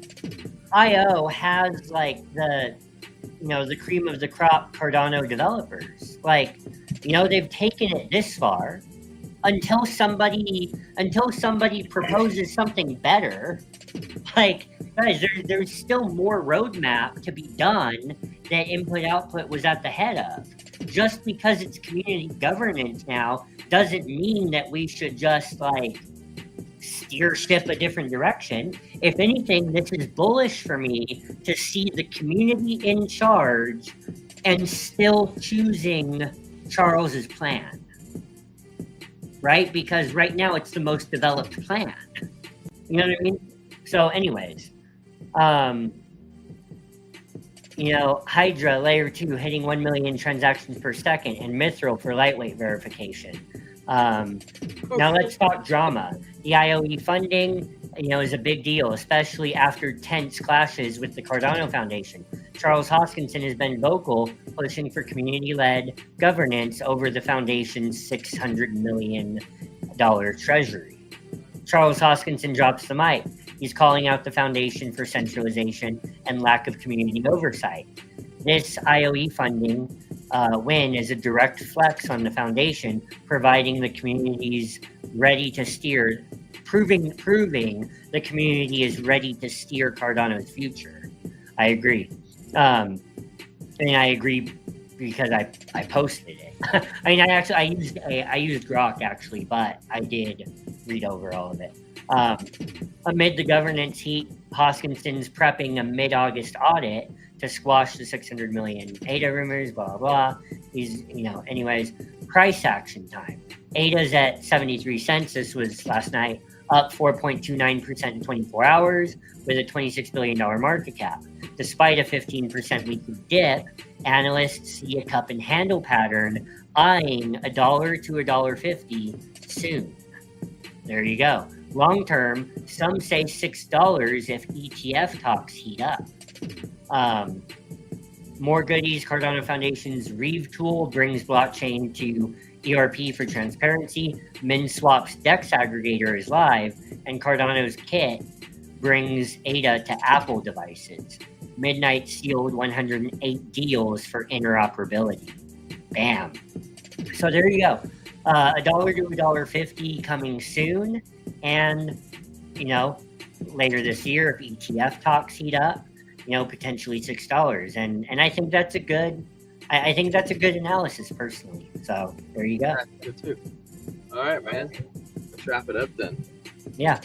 IO has the cream of the crop Cardano developers. They've taken it this far. Until somebody proposes something better, Guys, there's still more roadmap to be done that input output was at the head of. Just because it's community governance now doesn't mean that we should just like steer ship a different direction. If anything, this is bullish for me to see the community in charge and still choosing Charles's plan. Right? Because right now it's the most developed plan. You know what I mean? So anyways, Hydra layer 2 hitting 1 million transactions per second, and Mithril for lightweight verification. Now let's talk drama. The IOE funding, is a big deal, especially after tense clashes with the Cardano Foundation. Charles Hoskinson has been vocal, pushing for community-led governance over the foundation's $600 million treasury. Charles Hoskinson drops the mic. He's calling out the foundation for centralization and lack of community oversight. This IOE funding win is a direct flex on the foundation, providing the community's ready to steer, proving the community is ready to steer Cardano's future. I agree. And I agree because I posted it. I mean, I used Grok actually, but I did read over all of it. Amid the governance heat, Hoskinson's prepping a mid-August audit to squash the 600 million ADA rumors, blah, blah. He's, anyways, price action time. ADA's at 73 cents. This was last night, up 4.29% in 24 hours with a $26 billion market cap. Despite a 15% weekly dip, analysts see a cup and handle pattern eyeing $1 to $1.50 soon. There you go. Long term, some say $6 if ETF talks heat up. More goodies. Cardano Foundation's Reeve tool brings blockchain to ERP for transparency. MinSwap's DEX aggregator is live, and Cardano's Kit brings ADA to Apple devices. Midnight sealed 108 deals for interoperability. Bam. So there you go. $1 to $1.50 coming soon. And, later this year, if ETF talks heat up, potentially $6. And I think that's a good analysis personally. So there you go. Yeah, good too. All right, man. Let's wrap it up then. Yeah.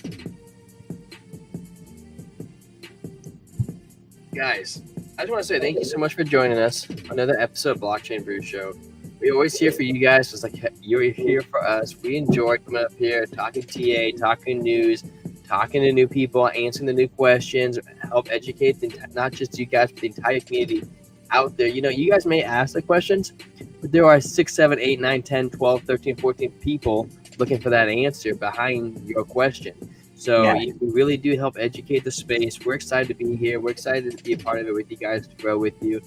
Guys, I just want to say thank you so much for joining us. Another episode of Blockchain Brew Show. We always here for you guys, just like you're here for us. We enjoy coming up here, talking TA, talking news, talking to new people, answering the new questions, help educate not just you guys, but the entire community out there. You guys may ask the questions, but there are 6, 7, 8, 9, 10, 12, 13, 14 people looking for that answer behind your question. So we really do help educate the space. We're excited to be here. We're excited to be a part of it with you guys, to grow with you.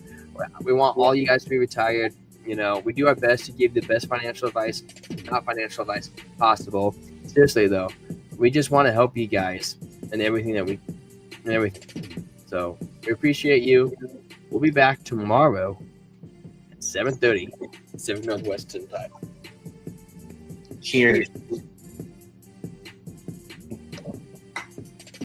We want all you guys to be retired. We do our best to give the best financial advice possible. Seriously though, we just want to help you guys and everything. So we appreciate you. We'll be back tomorrow at 7:30 Pacific Northwestern time. Cheers.